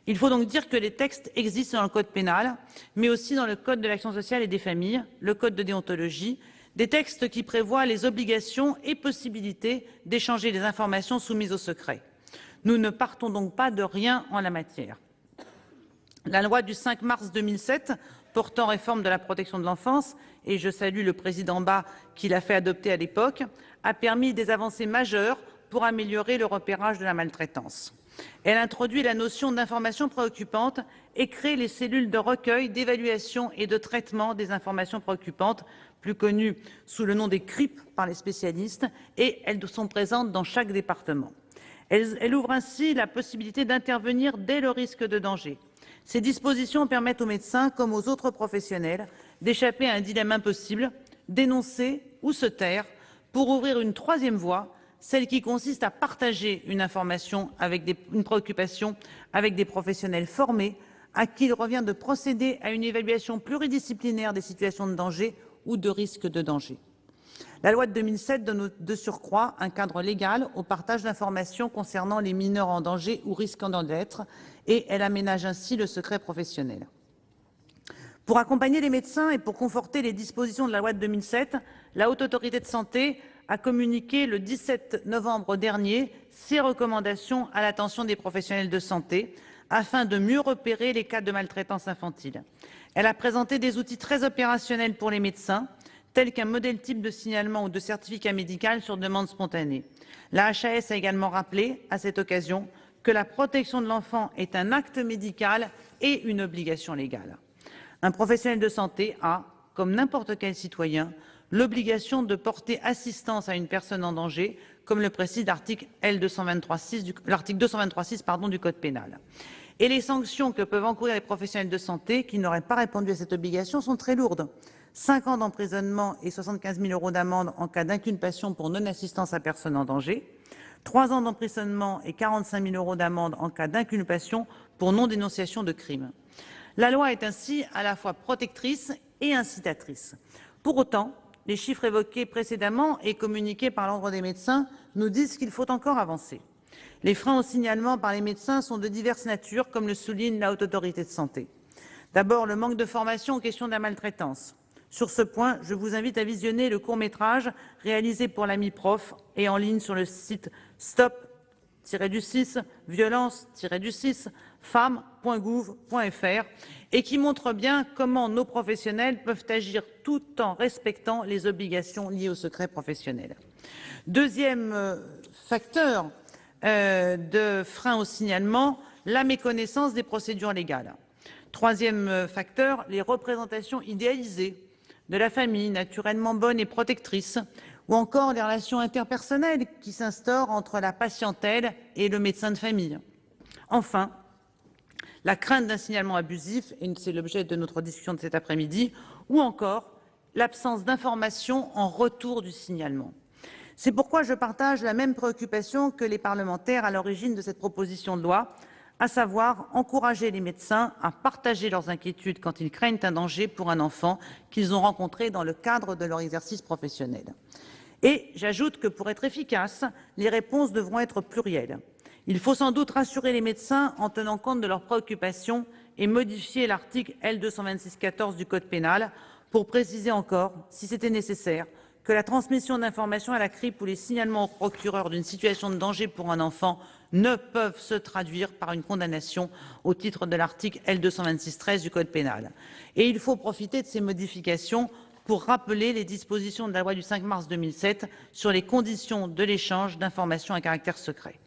Il faut donc dire que les textes existent dans le code pénal, mais aussi dans le code de l'action sociale et des familles, le code de déontologie, des textes qui prévoient les obligations et possibilités d'échanger les informations soumises au secret. Nous ne partons donc pas de rien en la matière. La loi du 5 mars 2007 portant réforme de la protection de l'enfance, et je salue le président Bas qui l'a fait adopter à l'époque, a permis des avancées majeures pour améliorer le repérage de la maltraitance. Elle introduit la notion d'information préoccupante et crée les cellules de recueil, d'évaluation et de traitement des informations préoccupantes, plus connues sous le nom des CRIP par les spécialistes, et elles sont présentes dans chaque département. Elle ouvre ainsi la possibilité d'intervenir dès le risque de danger. Ces dispositions permettent aux médecins, comme aux autres professionnels, d'échapper à un dilemme impossible, dénoncer ou se taire, pour ouvrir une troisième voie, celle qui consiste à partager une information une préoccupation avec des professionnels formés, à qui il revient de procéder à une évaluation pluridisciplinaire des situations de danger ou de risque de danger. La loi de 2007 donne de surcroît un cadre légal au partage d'informations concernant les mineurs en danger ou risquant d'en être, et elle aménage ainsi le secret professionnel. Pour accompagner les médecins et pour conforter les dispositions de la loi de 2007, la Haute Autorité de Santé a communiqué le 17 novembre dernier ses recommandations à l'attention des professionnels de santé afin de mieux repérer les cas de maltraitance infantile. Elle a présenté des outils très opérationnels pour les médecins, tels qu'un modèle type de signalement ou de certificat médical sur demande spontanée. La HAS a également rappelé, à cette occasion, que la protection de l'enfant est un acte médical et une obligation légale. Un professionnel de santé a, comme n'importe quel citoyen, l'obligation de porter assistance à une personne en danger, comme le précise l'article 223.6 du Code pénal. Et les sanctions que peuvent encourir les professionnels de santé qui n'auraient pas répondu à cette obligation sont très lourdes. 5 ans d'emprisonnement et 75 000 € d'amende en cas d'inculpation pour non-assistance à personne en danger, 3 ans d'emprisonnement et 45 000 € d'amende en cas d'inculpation pour non-dénonciation de crime. La loi est ainsi à la fois protectrice et incitatrice. Pour autant, les chiffres évoqués précédemment et communiqués par l'Ordre des médecins nous disent qu'il faut encore avancer. Les freins au signalement par les médecins sont de diverses natures, comme le souligne la Haute Autorité de Santé. D'abord, le manque de formation aux questions de la maltraitance. Sur ce point, je vous invite à visionner le court-métrage réalisé pour l'AMI Prof et en ligne sur le site stop-du6 violence-du6 femmes.gouv.fr et qui montre bien comment nos professionnels peuvent agir tout en respectant les obligations liées au secret professionnel. Deuxième facteur de frein au signalement, la méconnaissance des procédures légales. Troisième facteur, les représentations idéalisées de la famille, naturellement bonne et protectrice, ou encore les relations interpersonnelles qui s'instaurent entre la patientèle et le médecin de famille. Enfin, la crainte d'un signalement abusif, et c'est l'objet de notre discussion de cet après-midi, ou encore l'absence d'information en retour du signalement. C'est pourquoi je partage la même préoccupation que les parlementaires à l'origine de cette proposition de loi, à savoir encourager les médecins à partager leurs inquiétudes quand ils craignent un danger pour un enfant qu'ils ont rencontré dans le cadre de leur exercice professionnel. Et j'ajoute que pour être efficaces, les réponses devront être plurielles. Il faut sans doute rassurer les médecins en tenant compte de leurs préoccupations et modifier l'article L226-14 du Code pénal pour préciser encore, si c'était nécessaire, que la transmission d'informations à la CRIP ou les signalements au procureur d'une situation de danger pour un enfant ne peuvent se traduire par une condamnation au titre de l'article L226-13 du Code pénal. Et il faut profiter de ces modifications pour rappeler les dispositions de la loi du 5 mars 2007 sur les conditions de l'échange d'informations à caractère secret.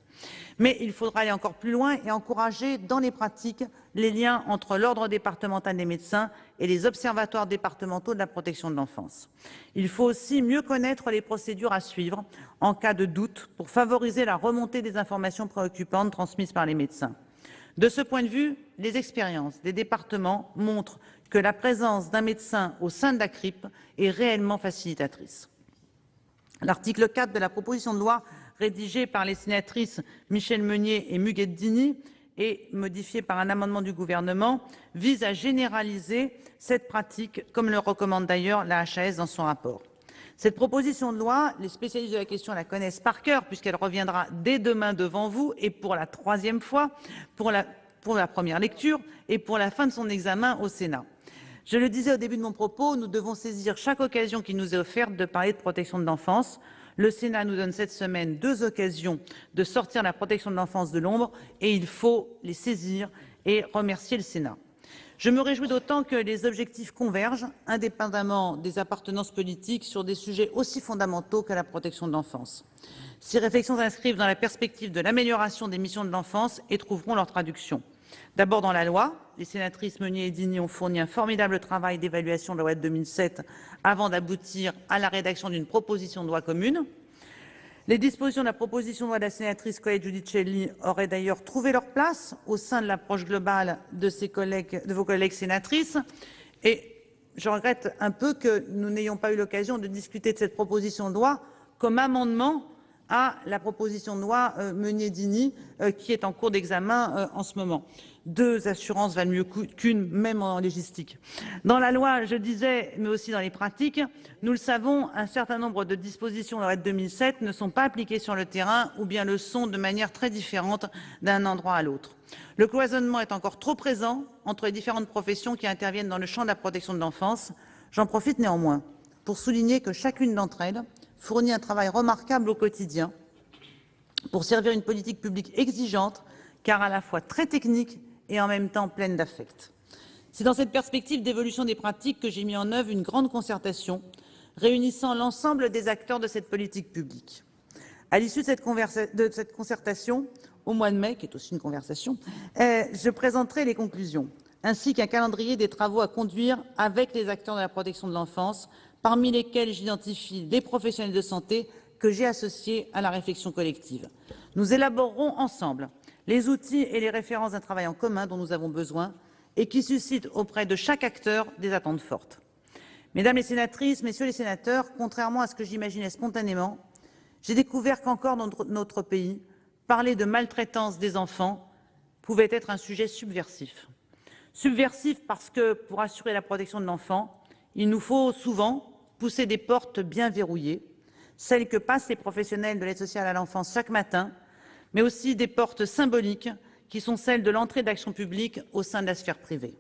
Mais il faudra aller encore plus loin et encourager dans les pratiques les liens entre l'ordre départemental des médecins et les observatoires départementaux de la protection de l'enfance. Il faut aussi mieux connaître les procédures à suivre en cas de doute pour favoriser la remontée des informations préoccupantes transmises par les médecins. De ce point de vue, les expériences des départements montrent que la présence d'un médecin au sein de la CRIP est réellement facilitatrice. L'article 4 de la proposition de loi rédigée par les sénatrices Michèle Meunier et Muguette Dini et modifié par un amendement du gouvernement, vise à généraliser cette pratique, comme le recommande d'ailleurs la HAS dans son rapport. Cette proposition de loi, les spécialistes de la question la connaissent par cœur, puisqu'elle reviendra dès demain devant vous, et pour la troisième fois, pour la première lecture et pour la fin de son examen au Sénat. Je le disais au début de mon propos, nous devons saisir chaque occasion qui nous est offerte de parler de protection de l'enfance. Le Sénat nous donne cette semaine 2 occasions de sortir la protection de l'enfance de l'ombre et il faut les saisir et remercier le Sénat. Je me réjouis d'autant que les objectifs convergent, indépendamment des appartenances politiques, sur des sujets aussi fondamentaux que la protection de l'enfance. Ces réflexions s'inscrivent dans la perspective de l'amélioration des missions de l'enfance et trouveront leur traduction. D'abord dans la loi, les sénatrices Meunier et Dini ont fourni un formidable travail d'évaluation de la loi de 2007 avant d'aboutir à la rédaction d'une proposition de loi commune. Les dispositions de la proposition de loi de la sénatrice Colette Giudicelli auraient d'ailleurs trouvé leur place au sein de l'approche globale de vos collègues sénatrices. Et je regrette un peu que nous n'ayons pas eu l'occasion de discuter de cette proposition de loi comme amendement à la proposition de loi Meunier-Dini qui est en cours d'examen en ce moment. 2 assurances valent mieux qu'une, même en légistique. Dans la loi, je disais, mais aussi dans les pratiques, nous le savons, un certain nombre de dispositions de la loi de 2007 ne sont pas appliquées sur le terrain ou bien le sont de manière très différente d'un endroit à l'autre. Le cloisonnement est encore trop présent entre les différentes professions qui interviennent dans le champ de la protection de l'enfance. J'en profite néanmoins pour souligner que chacune d'entre elles fournit un travail remarquable au quotidien pour servir une politique publique exigeante, car à la fois très technique et en même temps pleine d'affect. C'est dans cette perspective d'évolution des pratiques que j'ai mis en œuvre une grande concertation réunissant l'ensemble des acteurs de cette politique publique. À l'issue de cette concertation, au mois de mai, qui est aussi une conversation, je présenterai les conclusions, ainsi qu'un calendrier des travaux à conduire avec les acteurs de la protection de l'enfance, parmi lesquels j'identifie les professionnels de santé que j'ai associés à la réflexion collective. Nous élaborerons ensemble les outils et les références d'un travail en commun dont nous avons besoin et qui suscitent auprès de chaque acteur des attentes fortes. Mesdames les sénatrices, messieurs les sénateurs, contrairement à ce que j'imaginais spontanément, j'ai découvert qu'encore dans notre pays, parler de maltraitance des enfants pouvait être un sujet subversif. Subversif parce que pour assurer la protection de l'enfant, il nous faut souvent pousser des portes bien verrouillées, celles que passent les professionnels de l'aide sociale à l'enfance chaque matin, mais aussi des portes symboliques qui sont celles de l'entrée d'action publique au sein de la sphère privée.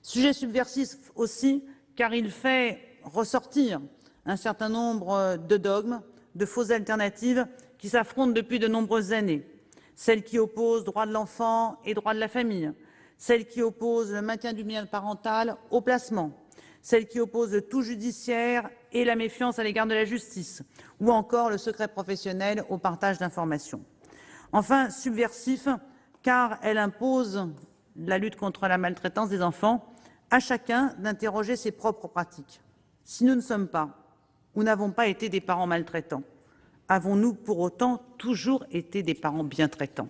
Sujet subversif aussi car il fait ressortir un certain nombre de dogmes, de fausses alternatives qui s'affrontent depuis de nombreuses années. Celles qui opposent droit de l'enfant et droit de la famille, celles qui opposent le maintien du lien parental au placement, celles qui opposent le tout judiciaire et la méfiance à l'égard de la justice, ou encore le secret professionnel au partage d'informations. Enfin, subversif, car elle impose la lutte contre la maltraitance des enfants à chacun d'interroger ses propres pratiques. Si nous ne sommes pas ou n'avons pas été des parents maltraitants, avons-nous pour autant toujours été des parents bien traitants?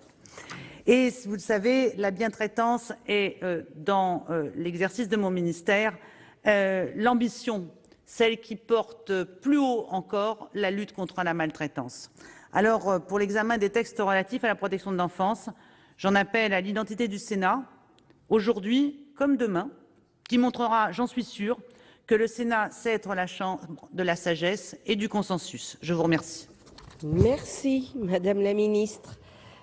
Et vous le savez, la bientraitance est dans l'exercice de mon ministère l'ambition, celle qui porte plus haut encore la lutte contre la maltraitance. Alors, pour l'examen des textes relatifs à la protection de l'enfance, j'en appelle à l'identité du Sénat, aujourd'hui comme demain, qui montrera, j'en suis sûre, que le Sénat sait être la chambre de la sagesse et du consensus. Je vous remercie. Merci, Madame la Ministre.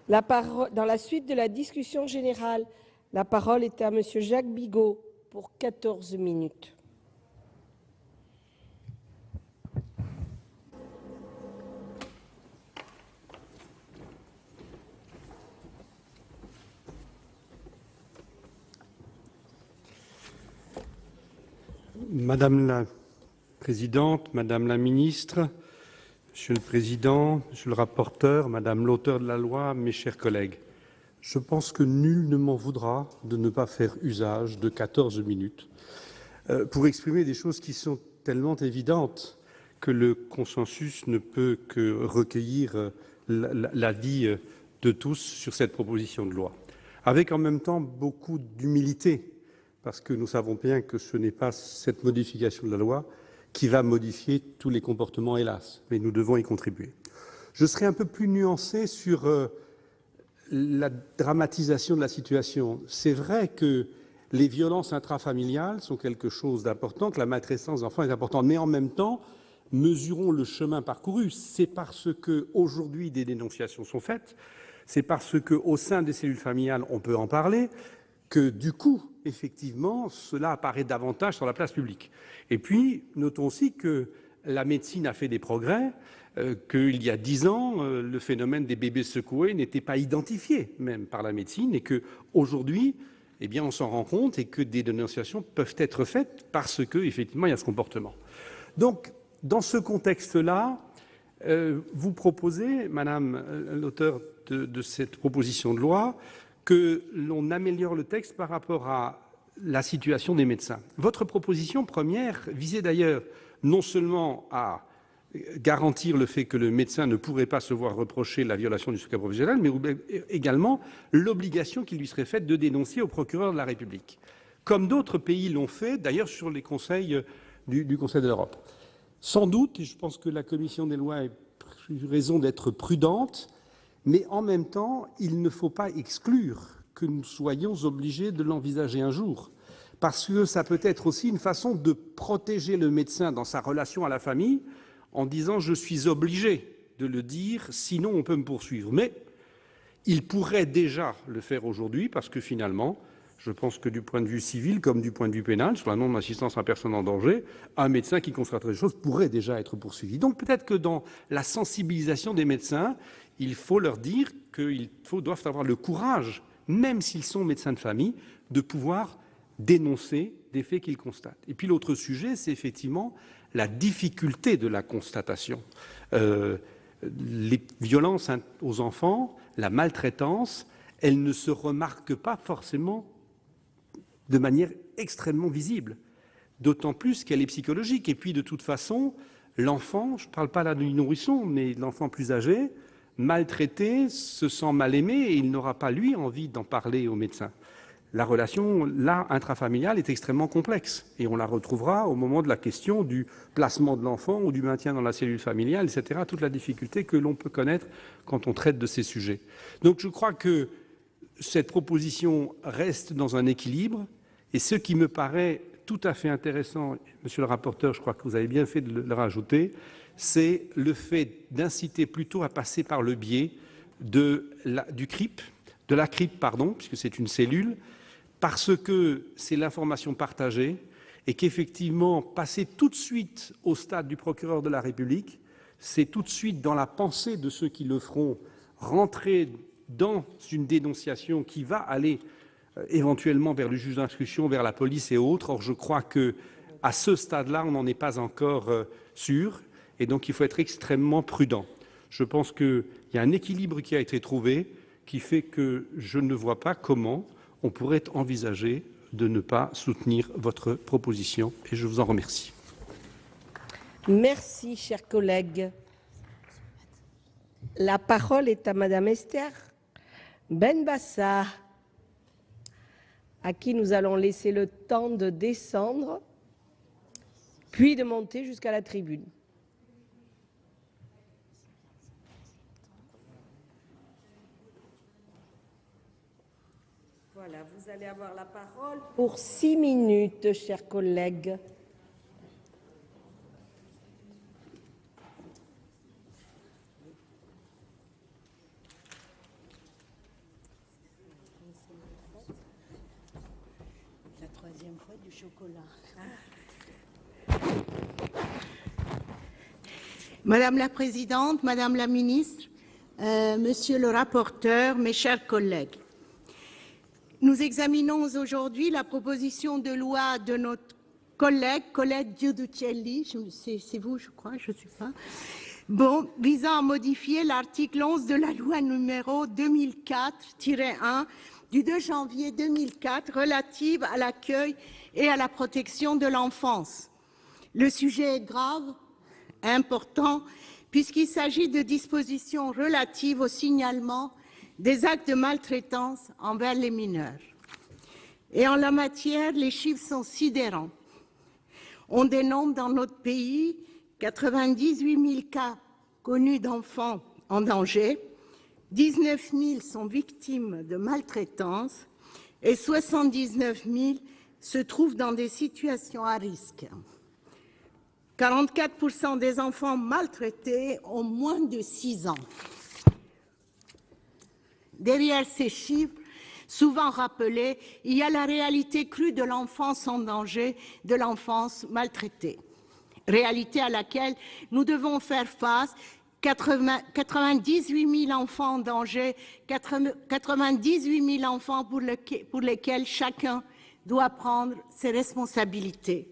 Dans la suite de la discussion générale, la parole est à Monsieur Jacques Bigot pour 14 minutes. Madame la Présidente, Madame la Ministre, Monsieur le Président, Monsieur le rapporteur, Madame l'auteur de la loi, mes chers collègues, je pense que nul ne m'en voudra de ne pas faire usage de 14 minutes pour exprimer des choses qui sont tellement évidentes que le consensus ne peut que recueillir l'avis de tous sur cette proposition de loi, avec en même temps beaucoup d'humilité, parce que nous savons bien que ce n'est pas cette modification de la loi qui va modifier tous les comportements, hélas, mais nous devons y contribuer. Je serai un peu plus nuancé sur la dramatisation de la situation. C'est vrai que les violences intrafamiliales sont quelque chose d'important, que la maltraitance d'enfants est importante, mais en même temps, mesurons le chemin parcouru. C'est parce qu'aujourd'hui des dénonciations sont faites, c'est parce qu'au sein des cellules familiales on peut en parler, que du coup, effectivement, cela apparaît davantage sur la place publique. Et puis, notons aussi que la médecine a fait des progrès, qu'il y a 10 ans, le phénomène des bébés secoués n'était pas identifié même par la médecine et qu'aujourd'hui, eh bien, on s'en rend compte et que des dénonciations peuvent être faites parce qu'effectivement, il y a ce comportement. Donc, dans ce contexte-là, vous proposez, Madame l'auteur de cette proposition de loi, que l'on améliore le texte par rapport à la situation des médecins. Votre proposition première visait d'ailleurs non seulement à garantir le fait que le médecin ne pourrait pas se voir reprocher la violation du secret professionnel, mais également l'obligation qui lui serait faite de dénoncer au procureur de la République, comme d'autres pays l'ont fait, d'ailleurs sur les conseils du Conseil de l'Europe. Sans doute, et je pense que la Commission des lois a eu raison d'être prudente, mais en même temps, il ne faut pas exclure que nous soyons obligés de l'envisager un jour, parce que ça peut être aussi une façon de protéger le médecin dans sa relation à la famille, en disant « je suis obligé de le dire, sinon on peut me poursuivre ». Mais il pourrait déjà le faire aujourd'hui, parce que finalement, je pense que du point de vue civil comme du point de vue pénal, sur la non-assistance à personne en danger, un médecin qui constaterait des choses pourrait déjà être poursuivi. Donc peut-être que dans la sensibilisation des médecins, il faut leur dire qu'ils doivent avoir le courage, même s'ils sont médecins de famille, de pouvoir dénoncer des faits qu'ils constatent. Et puis l'autre sujet, c'est effectivement la difficulté de la constatation. Les violences aux enfants, la maltraitance, elles ne se remarquent pas forcément de manière extrêmement visible, d'autant plus qu'elle est psychologique. Et puis de toute façon, l'enfant, je ne parle pas là du nourrisson, mais l'enfant plus âgé, maltraité, se sent mal aimé et il n'aura pas, lui, envie d'en parler au médecin. La relation, là, intrafamiliale est extrêmement complexe et on la retrouvera au moment de la question du placement de l'enfant ou du maintien dans la cellule familiale, etc., toute la difficulté que l'on peut connaître quand on traite de ces sujets. Donc je crois que cette proposition reste dans un équilibre et ce qui me paraît tout à fait intéressant, Monsieur le rapporteur, je crois que vous avez bien fait de le rajouter, c'est le fait d'inciter plutôt à passer par le biais de la CRIP, puisque c'est une cellule, parce que c'est l'information partagée et qu'effectivement, passer tout de suite au stade du procureur de la République, c'est tout de suite dans la pensée de ceux qui le feront rentrer dans une dénonciation qui va aller éventuellement vers le juge d'instruction, vers la police et autres. Or, je crois qu'à ce stade-là, on n'en est pas encore sûr et donc il faut être extrêmement prudent. Je pense qu'il y a un équilibre qui a été trouvé qui fait que je ne vois pas comment on pourrait envisager de ne pas soutenir votre proposition et je vous en remercie. Merci, chers collègues. La parole est à Madame Esther Benbassa, à qui nous allons laisser le temps de descendre, puis de monter jusqu'à la tribune. Voilà, vous allez avoir la parole pour 6 minutes, chers collègues. La troisième fois du chocolat. Madame la Présidente, Madame la Ministre, Monsieur le rapporteur, mes chers collègues, nous examinons aujourd'hui la proposition de loi de notre collègue Colette Giudicelli, c'est vous, je crois, je ne sais pas, visant à modifier l'article 11 de la loi numéro 2004-1 du 2 janvier 2004 relative à l'accueil et à la protection de l'enfance. Le sujet est grave, important, puisqu'il s'agit de dispositions relatives au signalement des actes de maltraitance envers les mineurs. Et en la matière, les chiffres sont sidérants. On dénombre dans notre pays 98 000 cas connus d'enfants en danger, 19 000 sont victimes de maltraitance et 79 000 se trouvent dans des situations à risque. 44% des enfants maltraités ont moins de 6 ans. Derrière ces chiffres, souvent rappelés, il y a la réalité crue de l'enfance en danger, de l'enfance maltraitée. Réalité à laquelle nous devons faire face. 98 000 enfants en danger, 98 000 enfants pour lesquels chacun doit prendre ses responsabilités.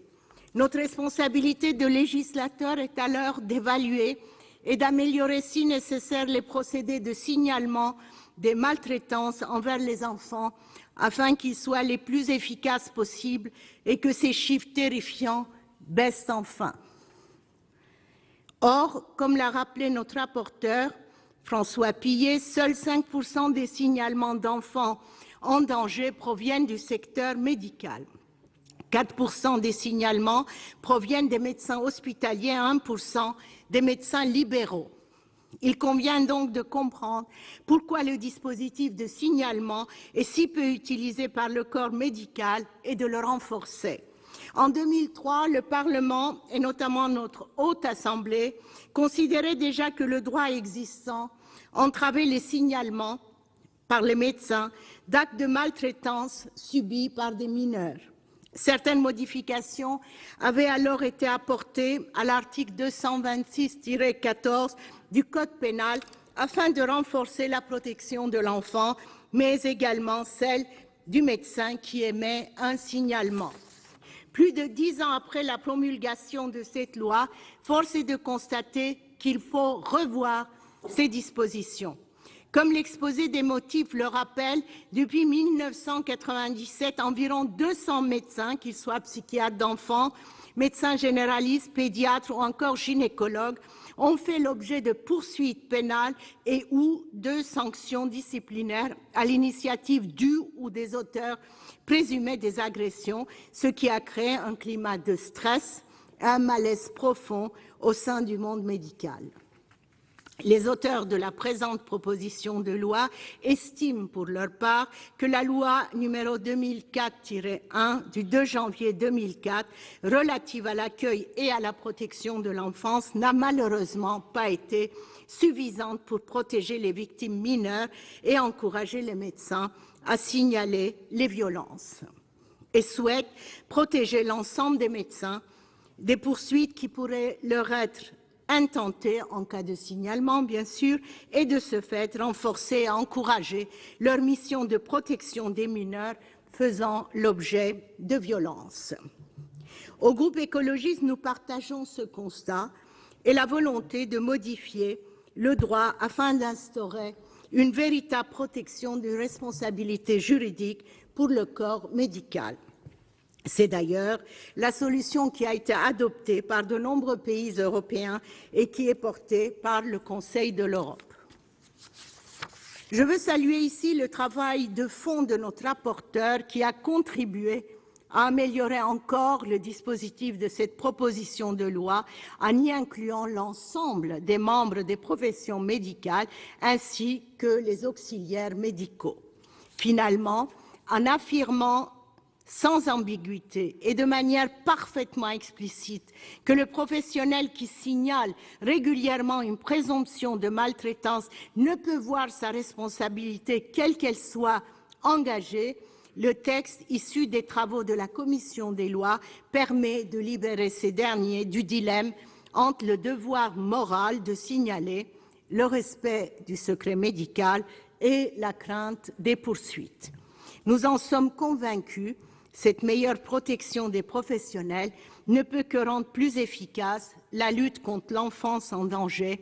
Notre responsabilité de législateur est alors d'évaluer et d'améliorer si nécessaire les procédés de signalement des maltraitances envers les enfants afin qu'ils soient les plus efficaces possibles et que ces chiffres terrifiants baissent enfin. Or, comme l'a rappelé notre rapporteur, François Pillet, seuls 5% des signalements d'enfants en danger proviennent du secteur médical. 4% des signalements proviennent des médecins hospitaliers, 1% des médecins libéraux. Il convient donc de comprendre pourquoi le dispositif de signalement est si peu utilisé par le corps médical et de le renforcer. En 2003, le Parlement, et notamment notre Haute Assemblée, considérait déjà que le droit existant entravait les signalements par les médecins d'actes de maltraitance subis par des mineurs. Certaines modifications avaient alors été apportées à l'article 226-14 du Code pénal afin de renforcer la protection de l'enfant, mais également celle du médecin qui émet un signalement. Plus de 10 ans après la promulgation de cette loi, force est de constater qu'il faut revoir ces dispositions. Comme l'exposé des motifs le rappelle, depuis 1997, environ 200 médecins, qu'ils soient psychiatres d'enfants, médecins généralistes, pédiatres ou encore gynécologues, ont fait l'objet de poursuites pénales et ou de sanctions disciplinaires à l'initiative du ou des auteurs présumés des agressions, ce qui a créé un climat de stress et un malaise profond au sein du monde médical. Les auteurs de la présente proposition de loi estiment pour leur part que la loi numéro 2004-1 du 2 janvier 2004 relative à l'accueil et à la protection de l'enfance n'a malheureusement pas été suffisante pour protéger les victimes mineures et encourager les médecins à signaler les violences, et souhaite protéger l'ensemble des médecins des poursuites qui pourraient leur être intentées en cas de signalement, bien sûr, et de ce fait renforcer et encourager leur mission de protection des mineurs faisant l'objet de violences. Au groupe écologiste, nous partageons ce constat et la volonté de modifier le droit afin d'instaurer une véritable protection de responsabilité juridique pour le corps médical. C'est d'ailleurs la solution qui a été adoptée par de nombreux pays européens et qui est portée par le Conseil de l'Europe. Je veux saluer ici le travail de fond de notre rapporteur qui a contribué à améliorer encore le dispositif de cette proposition de loi en y incluant l'ensemble des membres des professions médicales ainsi que les auxiliaires médicaux. Finalement, en affirmant sans ambiguïté et de manière parfaitement explicite que le professionnel qui signale régulièrement une présomption de maltraitance ne peut voir sa responsabilité, quelle qu'elle soit, engagée, le texte issu des travaux de la commission des lois permet de libérer ces derniers du dilemme entre le devoir moral de signaler, le respect du secret médical et la crainte des poursuites. Nous en sommes convaincus, cette meilleure protection des professionnels ne peut que rendre plus efficace la lutte contre l'enfance en danger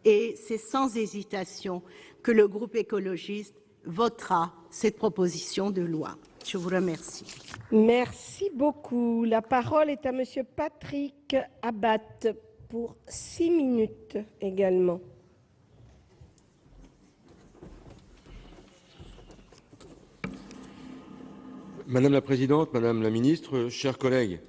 et c'est sans hésitation que le groupe écologiste votera cette proposition de loi. Je vous remercie. Merci beaucoup. La parole est à Monsieur Patrick Abate pour 6 minutes également. Madame la Présidente, Madame la Ministre, chers collègues,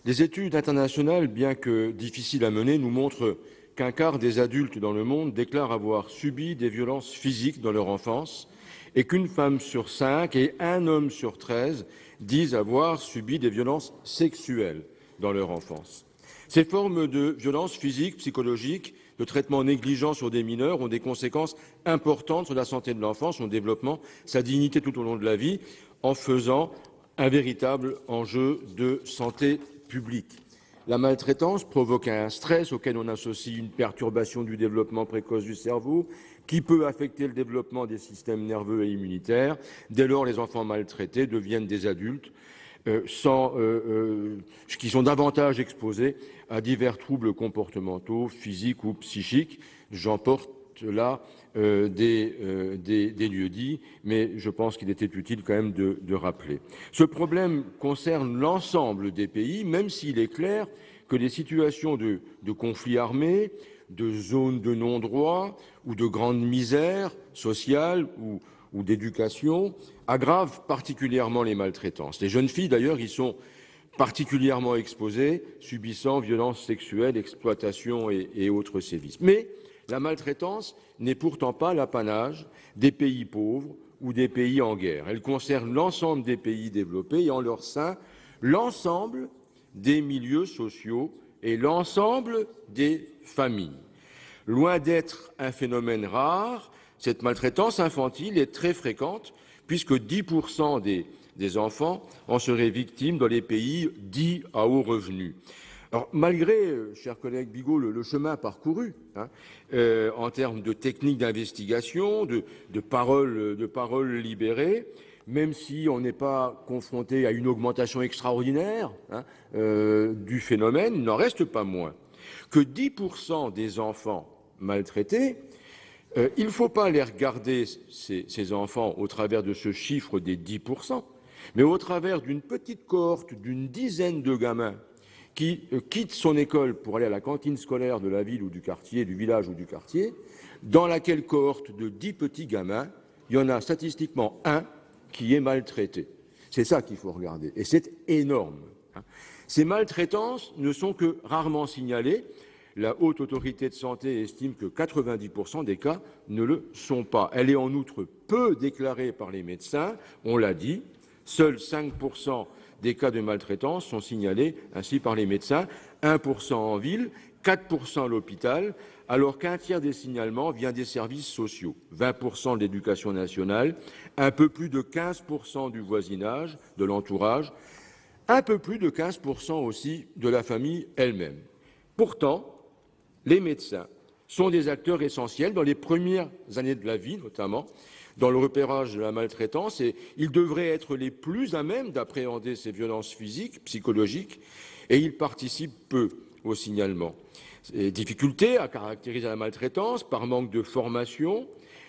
des études internationales, bien que difficiles à mener, nous montrent qu'un quart des adultes dans le monde déclarent avoir subi des violences physiques dans leur enfance et qu'une femme sur 5 et un homme sur 13 disent avoir subi des violences sexuelles dans leur enfance. Ces formes de violences physiques, psychologiques, de traitements négligents sur des mineurs ont des conséquences importantes sur la santé de l'enfant, son développement, sa dignité tout au long de la vie, en faisant un véritable enjeu de santé publique. La maltraitance provoque un stress auquel on associe une perturbation du développement précoce du cerveau qui peut affecter le développement des systèmes nerveux et immunitaires. Dès lors, les enfants maltraités deviennent des adultes qui sont davantage exposés à divers troubles comportementaux, physiques ou psychiques. J'emporte là des lieux-dits, mais je pense qu'il était utile quand même de rappeler. Ce problème concerne l'ensemble des pays, même s'il est clair que les situations de conflits armés, de zones de non-droit ou de grande misère sociale ou d'éducation aggravent particulièrement les maltraitances. Les jeunes filles, d'ailleurs, y sont particulièrement exposées, subissant violences sexuelles, exploitation et autres sévices. Mais la maltraitance n'est pourtant pas l'apanage des pays pauvres ou des pays en guerre. Elle concerne l'ensemble des pays développés et en leur sein l'ensemble des milieux sociaux et l'ensemble des familles. Loin d'être un phénomène rare, cette maltraitance infantile est très fréquente puisque 10% des enfants en seraient victimes dans les pays dits à haut revenu. Alors, malgré, cher collègue Bigot, le chemin parcouru en termes de techniques d'investigation, de paroles libérées, même si on n'est pas confronté à une augmentation extraordinaire du phénomène, il n'en reste pas moins que 10% des enfants maltraités, il ne faut pas les regarder, ces enfants, au travers de ce chiffre des 10%, mais au travers d'une petite cohorte d'une dizaine de gamins qui quitte son école pour aller à la cantine scolaire de la ville ou du quartier, du village ou du quartier, dans laquelle cohorte de 10 petits gamins, il y en a statistiquement un qui est maltraité. C'est ça qu'il faut regarder. Et c'est énorme. Ces maltraitances ne sont que rarement signalées. La Haute Autorité de Santé estime que 90% des cas ne le sont pas. Elle est en outre peu déclarée par les médecins, on l'a dit. Seuls 5% des cas de maltraitance sont signalés ainsi par les médecins, 1% en ville, 4% à l'hôpital, alors qu'un tiers des signalements vient des services sociaux, 20% de l'éducation nationale, un peu plus de 15% du voisinage, de l'entourage, un peu plus de 15% aussi de la famille elle-même. Pourtant, les médecins sont des acteurs essentiels dans les premières années de la vie, notamment, dans le repérage de la maltraitance, et ils devraient être les plus à même d'appréhender ces violences physiques, psychologiques, et ils participent peu au signalement. Les difficultés à caractériser la maltraitance par manque de formation,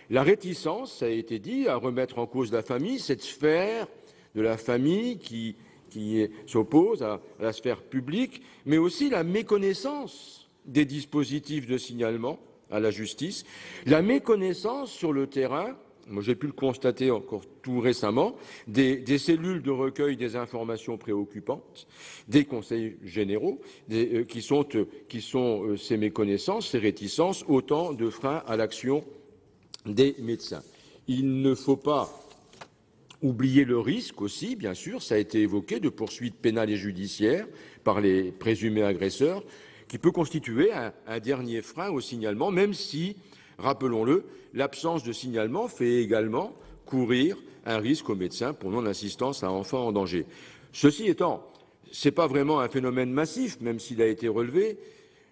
la réticence, ça a été dit, à remettre en cause la famille, cette sphère de la famille qui qui s'oppose à la sphère publique, mais aussi la méconnaissance des dispositifs de signalement à la justice, la méconnaissance sur le terrain, moi j'ai pu le constater encore tout récemment, des cellules de recueil des informations préoccupantes, des conseils généraux, qui sont ces méconnaissances, ces réticences, autant de freins à l'action des médecins. Il ne faut pas oublier le risque aussi, bien sûr, ça a été évoqué, de poursuites pénales et judiciaires par les présumés agresseurs, qui peut constituer un dernier frein au signalement, même si, rappelons-le, l'absence de signalement fait également courir un risque aux médecins pour non-assistance à enfants en danger. Ceci étant, ce n'est pas vraiment un phénomène massif, même s'il a été relevé.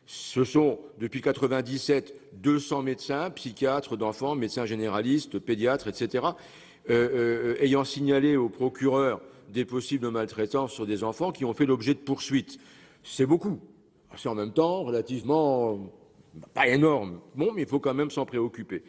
Ce sont, depuis 1997, 200 médecins, psychiatres d'enfants, médecins généralistes, pédiatres, etc., ayant signalé au procureur des possibles maltraitances sur des enfants qui ont fait l'objet de poursuites. C'est beaucoup. C'est en même temps relativement pas énorme, bon, mais il faut quand même s'en préoccuper.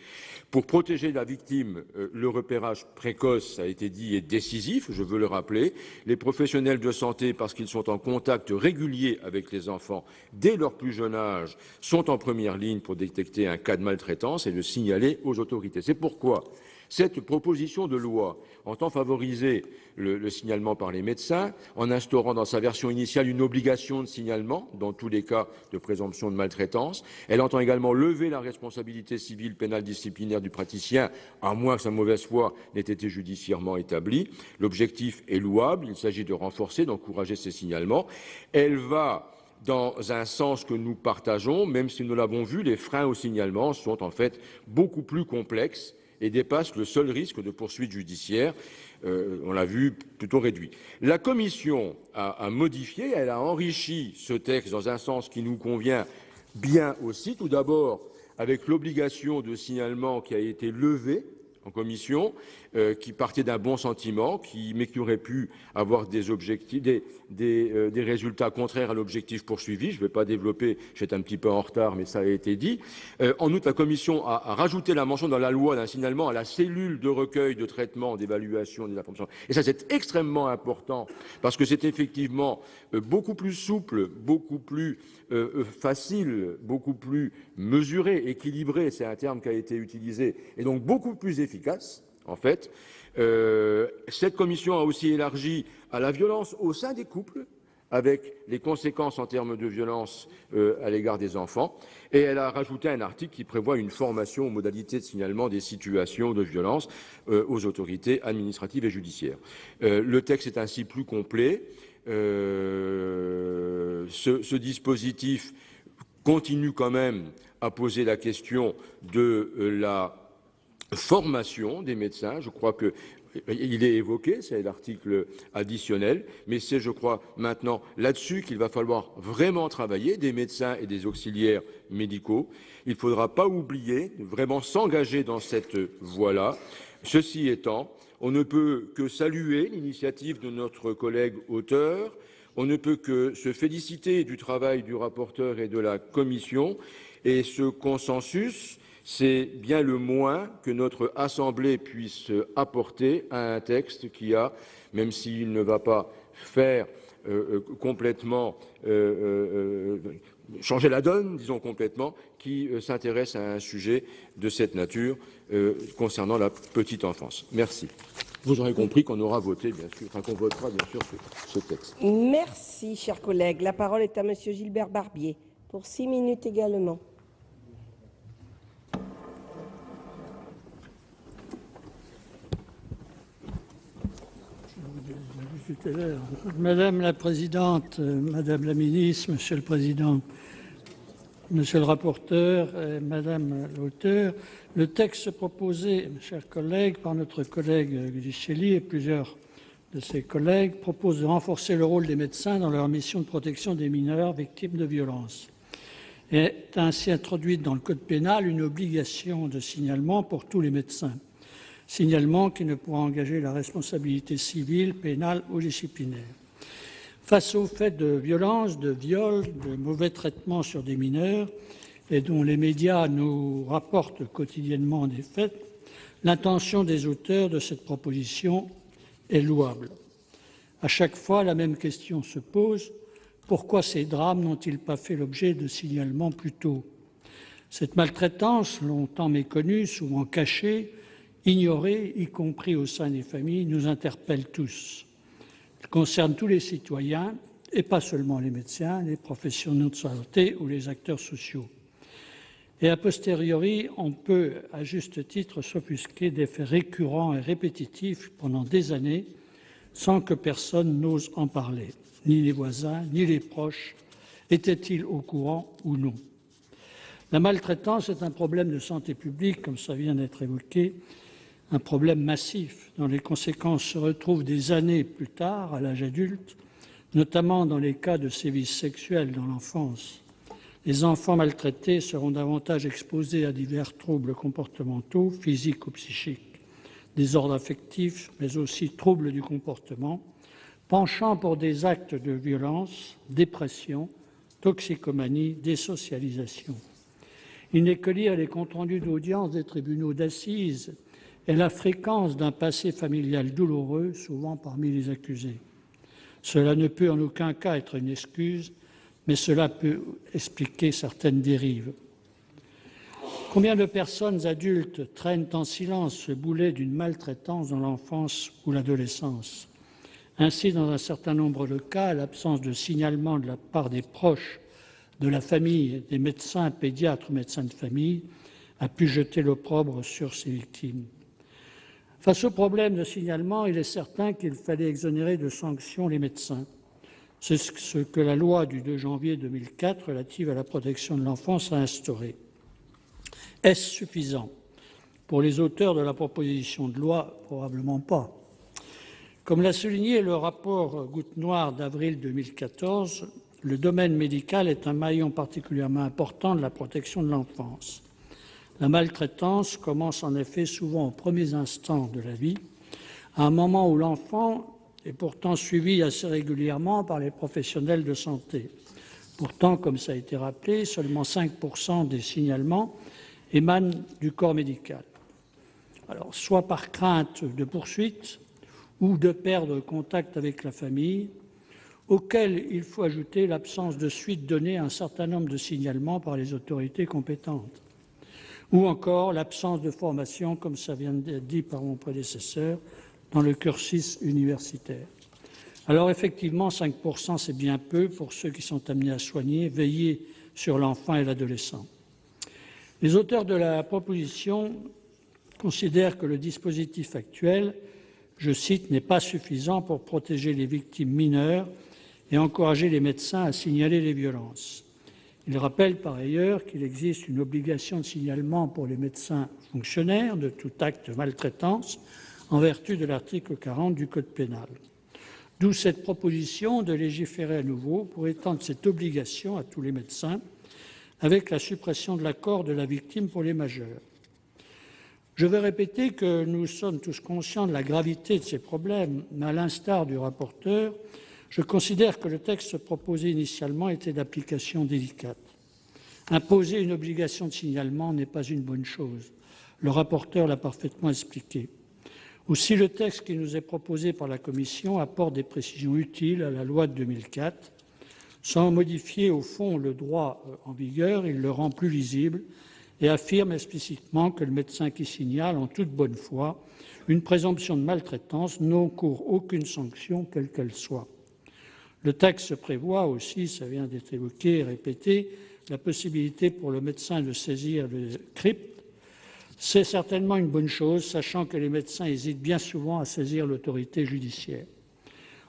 Pour protéger la victime, le repérage précoce, ça a été dit, est décisif, je veux le rappeler. Les professionnels de santé, parce qu'ils sont en contact régulier avec les enfants dès leur plus jeune âge, sont en première ligne pour détecter un cas de maltraitance et le signaler aux autorités. C'est pourquoi cette proposition de loi entend favoriser le signalement par les médecins en instaurant dans sa version initiale une obligation de signalement dans tous les cas de présomption de maltraitance. Elle entend également lever la responsabilité civile, pénale, disciplinaire du praticien, à moins que sa mauvaise foi n'ait été judiciairement établie. L'objectif est louable, il s'agit de renforcer, d'encourager ces signalements. Elle va dans un sens que nous partageons, même si nous l'avons vu, les freins au signalement sont en fait beaucoup plus complexes et dépasse le seul risque de poursuite judiciaire, on l'a vu, plutôt réduit. La Commission a modifié, elle a enrichi ce texte dans un sens qui nous convient bien aussi. Tout d'abord, avec l'obligation de signalement qui a été levée en commission, qui partait d'un bon sentiment, mais qui aurait pu avoir des objectifs, des résultats contraires à l'objectif poursuivi. Je ne vais pas développer, j'étais un petit peu en retard, mais ça a été dit. En outre, la Commission a rajouté la mention dans la loi d'un signalement à la cellule de recueil, de traitement, d'évaluation des informations. Et ça, c'est extrêmement important, parce que c'est effectivement beaucoup plus souple, beaucoup plus facile, beaucoup plus mesuré, équilibré, c'est un terme qui a été utilisé, et donc beaucoup plus efficace. En fait, cette commission a aussi élargi à la violence au sein des couples, avec les conséquences en termes de violence à l'égard des enfants, et elle a rajouté un article qui prévoit une formation aux modalités de signalement des situations de violence aux autorités administratives et judiciaires. Le texte est ainsi plus complet. Ce dispositif continue quand même à poser la question de la formation des médecins. Je crois qu'il est évoqué, c'est l'article additionnel, mais c'est, je crois, maintenant là-dessus qu'il va falloir vraiment travailler, des médecins et des auxiliaires médicaux. Il ne faudra pas oublier, vraiment s'engager dans cette voie-là. Ceci étant, on ne peut que saluer l'initiative de notre collègue auteur, on ne peut que se féliciter du travail du rapporteur et de la commission, et ce consensus, c'est bien le moins que notre Assemblée puisse apporter à un texte qui a, même s'il ne va pas faire complètement changer la donne, disons complètement, qui s'intéresse à un sujet de cette nature concernant la petite enfance. Merci. Vous aurez compris qu'on aura voté, bien sûr, qu'on votera bien sûr ce texte. Merci, chers collègues. La parole est à Monsieur Gilbert Barbier, pour 6 minutes également. Madame la Présidente, Madame la Ministre, Monsieur le Président, Monsieur le rapporteur, Madame l'auteur, le texte proposé, chers collègues, par notre collègue Guichelli et plusieurs de ses collègues propose de renforcer le rôle des médecins dans leur mission de protection des mineurs victimes de violences. Est ainsi introduite dans le Code pénal une obligation de signalement pour tous les médecins. Signalement qui ne pourra engager la responsabilité civile, pénale ou disciplinaire. Face aux faits de violence, de viol, de mauvais traitements sur des mineurs et dont les médias nous rapportent quotidiennement des faits, l'intention des auteurs de cette proposition est louable. À chaque fois, la même question se pose. Pourquoi ces drames n'ont-ils pas fait l'objet de signalements plus tôt? Cette maltraitance, longtemps méconnue, souvent cachée, ignorée, y compris au sein des familles, nous interpelle tous. Elle concerne tous les citoyens, et pas seulement les médecins, les professionnels de santé ou les acteurs sociaux. Et a posteriori, on peut, à juste titre, s'offusquer des faits récurrents et répétitifs pendant des années, sans que personne n'ose en parler. Ni les voisins, ni les proches étaient-ils au courant ou non? La maltraitance est un problème de santé publique, comme ça vient d'être évoqué, un problème massif dont les conséquences se retrouvent des années plus tard, à l'âge adulte, notamment dans les cas de sévices sexuels dans l'enfance. Les enfants maltraités seront davantage exposés à divers troubles comportementaux, physiques ou psychiques, désordres affectifs, mais aussi troubles du comportement, penchant pour des actes de violence, dépression, toxicomanie, désocialisation. Il n'est que lire les comptes rendus d'audience des tribunaux d'assises et la fréquence d'un passé familial douloureux, souvent parmi les accusés. Cela ne peut en aucun cas être une excuse, mais cela peut expliquer certaines dérives. Combien de personnes adultes traînent en silence ce boulet d'une maltraitance dans l'enfance ou l'adolescence? Ainsi, dans un certain nombre de cas, l'absence de signalement de la part des proches, de la famille, des médecins, pédiatres, médecins de famille, a pu jeter l'opprobre sur ces victimes. Face au problème de signalement, il est certain qu'il fallait exonérer de sanctions les médecins. C'est ce que la loi du 2 janvier 2004 relative à la protection de l'enfance a instauré. Est-ce suffisant? Pour les auteurs de la proposition de loi, probablement pas. Comme l'a souligné le rapport Goutte Noire d'avril 2014, le domaine médical est un maillon particulièrement important de la protection de l'enfance. La maltraitance commence en effet souvent aux premiers instants de la vie, à un moment où l'enfant est pourtant suivi assez régulièrement par les professionnels de santé. Pourtant, comme ça a été rappelé, seulement 5% des signalements émanent du corps médical. Alors, soit par crainte de poursuite ou de perdre contact avec la famille, auquel il faut ajouter l'absence de suite donnée à un certain nombre de signalements par les autorités compétentes, ou encore l'absence de formation, comme ça vient d'être dit par mon prédécesseur, dans le cursus universitaire. Alors effectivement, 5%, c'est bien peu pour ceux qui sont amenés à soigner, veiller sur l'enfant et l'adolescent. Les auteurs de la proposition considèrent que le dispositif actuel, je cite, n'est pas suffisant pour protéger les victimes mineures et encourager les médecins à signaler les violences. Ils rappellent par ailleurs qu'il existe une obligation de signalement pour les médecins fonctionnaires de tout acte de maltraitance en vertu de l'article 40 du Code pénal. D'où cette proposition de légiférer à nouveau pour étendre cette obligation à tous les médecins avec la suppression de l'accord de la victime pour les majeurs. Je veux répéter que nous sommes tous conscients de la gravité de ces problèmes, mais à l'instar du rapporteur, je considère que le texte proposé initialement était d'application délicate. Imposer une obligation de signalement n'est pas une bonne chose. Le rapporteur l'a parfaitement expliqué. Aussi, le texte qui nous est proposé par la Commission apporte des précisions utiles à la loi de 2004. Sans modifier au fond le droit en vigueur, il le rend plus lisible et affirme explicitement que le médecin qui signale en toute bonne foi une présomption de maltraitance n'encourt aucune sanction, quelle qu'elle soit. Le texte prévoit aussi, ça vient d'être évoqué et répété, la possibilité pour le médecin de saisir le CRIP. C'est certainement une bonne chose, sachant que les médecins hésitent bien souvent à saisir l'autorité judiciaire.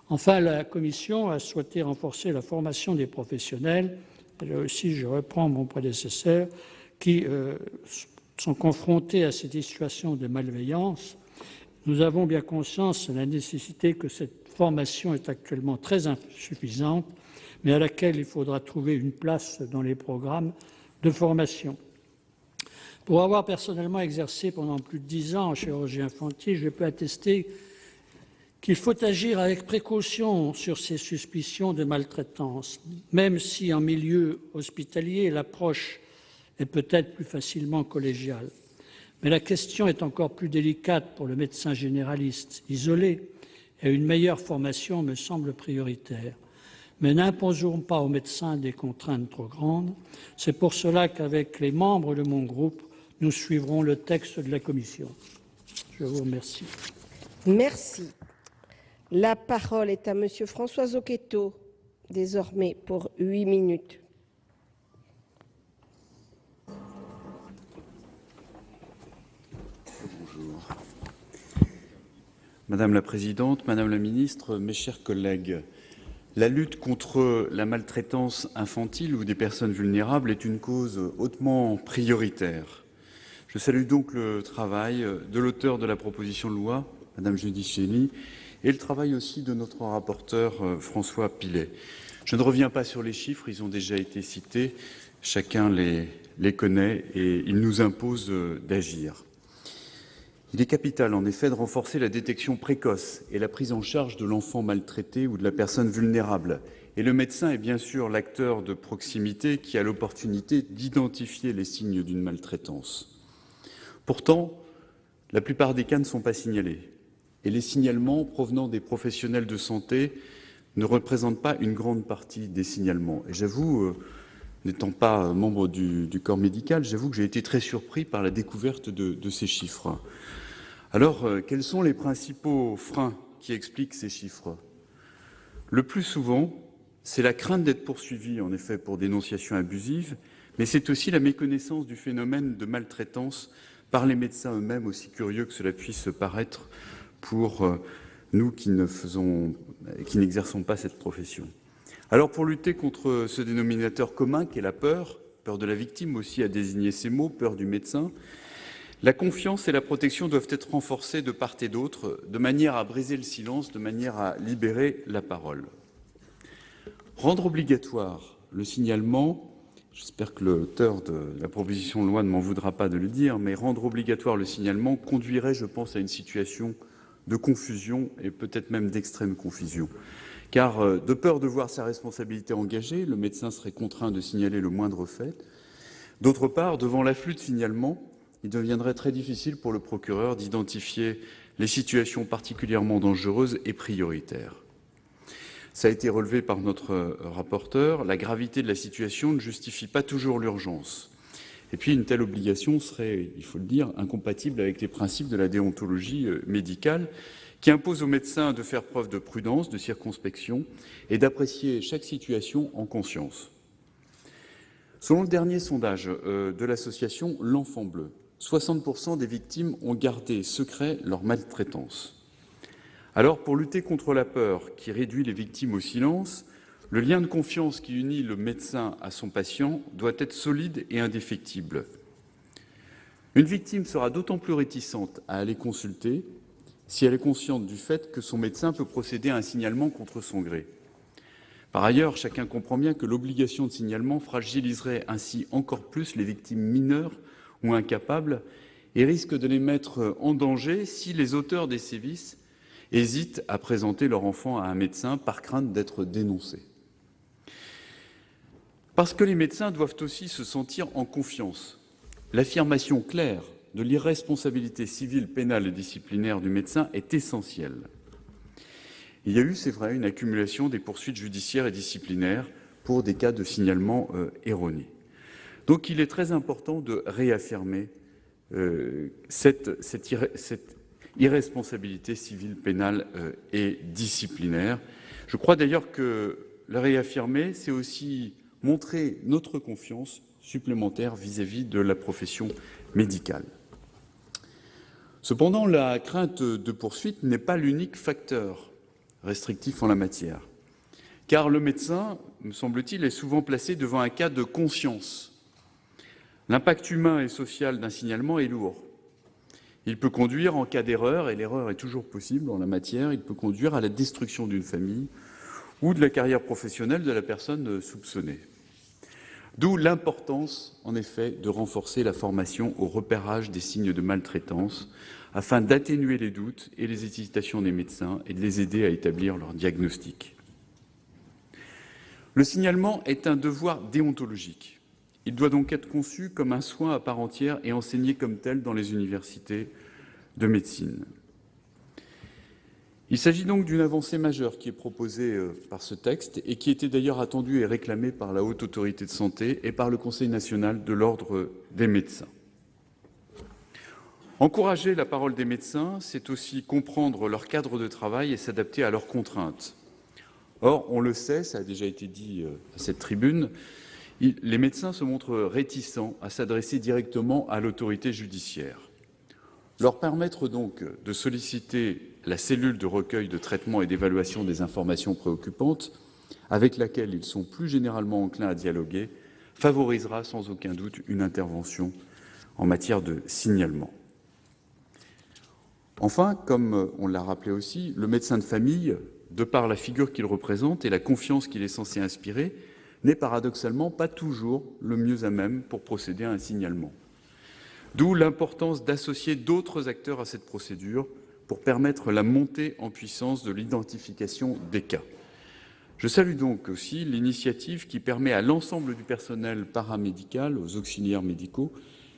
Enfin, la Commission a souhaité renforcer la formation des professionnels. Là aussi, je reprends mon prédécesseur, qui sont confrontés à ces situations de malveillance. Nous avons bien conscience de la nécessité que cette formation est actuellement très insuffisante, mais à laquelle il faudra trouver une place dans les programmes de formation. Pour avoir personnellement exercé pendant plus de 10 ans en chirurgie infantile, je peux attester qu'il faut agir avec précaution sur ces suspicions de maltraitance, même si en milieu hospitalier, l'approche est peut-être plus facilement collégiale. Mais la question est encore plus délicate pour le médecin généraliste, isolé et une meilleure formation me semblent prioritaires. Mais n'imposons pas aux médecins des contraintes trop grandes. C'est pour cela qu'avec les membres de mon groupe, nous suivrons le texte de la Commission. Je vous remercie. Merci. La parole est à Monsieur François Zocchetto, désormais pour 8 minutes. Bonjour. Madame la Présidente, Madame la Ministre, mes chers collègues, la lutte contre la maltraitance infantile ou des personnes vulnérables est une cause hautement prioritaire. Je salue donc le travail de l'auteur de la proposition de loi, Madame Judith Cheny, et le travail aussi de notre rapporteur François Pillet. Je ne reviens pas sur les chiffres, ils ont déjà été cités, chacun les connaît et il nous impose d'agir. Il est capital, en effet, de renforcer la détection précoce et la prise en charge de l'enfant maltraité ou de la personne vulnérable. Et le médecin est bien sûr l'acteur de proximité qui a l'opportunité d'identifier les signes d'une maltraitance. Pourtant, la plupart des cas ne sont pas signalés. Et les signalements provenant des professionnels de santé ne représentent pas une grande partie des signalements. Et j'avoue, n'étant pas membre du corps médical, j'avoue que j'ai été très surpris par la découverte de ces chiffres. Alors, quels sont les principaux freins qui expliquent ces chiffres? Le plus souvent, c'est la crainte d'être poursuivi, en effet, pour dénonciation abusive, mais c'est aussi la méconnaissance du phénomène de maltraitance par les médecins eux-mêmes, aussi curieux que cela puisse paraître pour nous qui n'exerçons pas cette profession. Alors, pour lutter contre ce dénominateur commun qu'est la peur de la victime aussi à désigner ces mots, peur du médecin, la confiance et la protection doivent être renforcées de part et d'autre, de manière à briser le silence, de manière à libérer la parole. Rendre obligatoire le signalement, j'espère que l'auteur de la proposition de loi ne m'en voudra pas de le dire, mais rendre obligatoire le signalement conduirait, je pense, à une situation de confusion et peut-être même d'extrême confusion. Car de peur de voir sa responsabilité engagée, le médecin serait contraint de signaler le moindre fait. D'autre part, devant l'afflux de signalements, il deviendrait très difficile pour le procureur d'identifier les situations particulièrement dangereuses et prioritaires. Ça a été relevé par notre rapporteur, la gravité de la situation ne justifie pas toujours l'urgence. Et puis une telle obligation serait, il faut le dire, incompatible avec les principes de la déontologie médicale qui impose aux médecins de faire preuve de prudence, de circonspection et d'apprécier chaque situation en conscience. Selon le dernier sondage de l'association L'Enfant Bleu, 60% des victimes ont gardé secret leur maltraitance. Alors, pour lutter contre la peur qui réduit les victimes au silence, le lien de confiance qui unit le médecin à son patient doit être solide et indéfectible. Une victime sera d'autant plus réticente à aller consulter si elle est consciente du fait que son médecin peut procéder à un signalement contre son gré. Par ailleurs, chacun comprend bien que l'obligation de signalement fragiliserait ainsi encore plus les victimes mineures ou incapables et risque de les mettre en danger si les auteurs des sévices hésitent à présenter leur enfant à un médecin par crainte d'être dénoncés. Parce que les médecins doivent aussi se sentir en confiance, l'affirmation claire de l'irresponsabilité civile, pénale et disciplinaire du médecin est essentielle. Il y a eu, c'est vrai, une accumulation des poursuites judiciaires et disciplinaires pour des cas de signalement erronés. Donc il est très important de réaffirmer cette irresponsabilité civile, pénale et disciplinaire. Je crois d'ailleurs que le réaffirmer, c'est aussi montrer notre confiance supplémentaire vis-à-vis de la profession médicale. Cependant, la crainte de poursuite n'est pas l'unique facteur restrictif en la matière, car le médecin, me semble-t-il, est souvent placé devant un cas de conscience. L'impact humain et social d'un signalement est lourd. Il peut conduire, en cas d'erreur, et l'erreur est toujours possible en la matière, il peut conduire à la destruction d'une famille ou de la carrière professionnelle de la personne soupçonnée. D'où l'importance, en effet, de renforcer la formation au repérage des signes de maltraitance afin d'atténuer les doutes et les hésitations des médecins et de les aider à établir leur diagnostic. Le signalement est un devoir déontologique. Il doit donc être conçu comme un soin à part entière et enseigné comme tel dans les universités de médecine. Il s'agit donc d'une avancée majeure qui est proposée par ce texte et qui était d'ailleurs attendue et réclamée par la Haute Autorité de Santé et par le Conseil national de l'Ordre des médecins. Encourager la parole des médecins, c'est aussi comprendre leur cadre de travail et s'adapter à leurs contraintes. Or, on le sait, ça a déjà été dit à cette tribune, les médecins se montrent réticents à s'adresser directement à l'autorité judiciaire. Leur permettre donc de solliciter la cellule de recueil, de traitement et d'évaluation des informations préoccupantes, avec laquelle ils sont plus généralement enclins à dialoguer, favorisera sans aucun doute une intervention en matière de signalement. Enfin, comme on l'a rappelé aussi, le médecin de famille, de par la figure qu'il représente et la confiance qu'il est censé inspirer, n'est paradoxalement pas toujours le mieux à même pour procéder à un signalement. D'où l'importance d'associer d'autres acteurs à cette procédure pour permettre la montée en puissance de l'identification des cas. Je salue donc aussi l'initiative qui permet à l'ensemble du personnel paramédical, aux auxiliaires médicaux,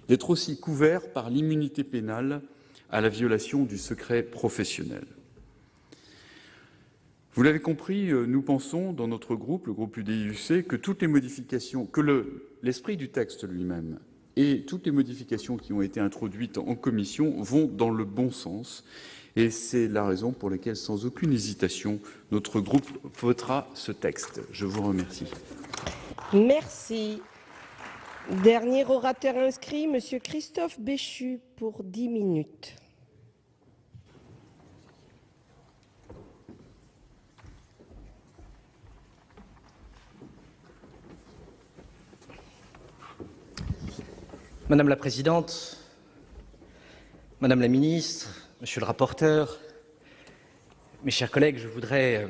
d'être aussi couverts par l'immunité pénale à la violation du secret professionnel. Vous l'avez compris, nous pensons dans notre groupe, le groupe UDI-UC, que toutes les modifications, que l'esprit du texte lui-même et toutes les modifications qui ont été introduites en commission vont dans le bon sens. Et c'est la raison pour laquelle, sans aucune hésitation, notre groupe votera ce texte. Je vous remercie. Merci. Dernier orateur inscrit, Monsieur Christophe Béchu, pour 10 minutes. Madame la Présidente, Madame la Ministre, Monsieur le rapporteur, mes chers collègues, je voudrais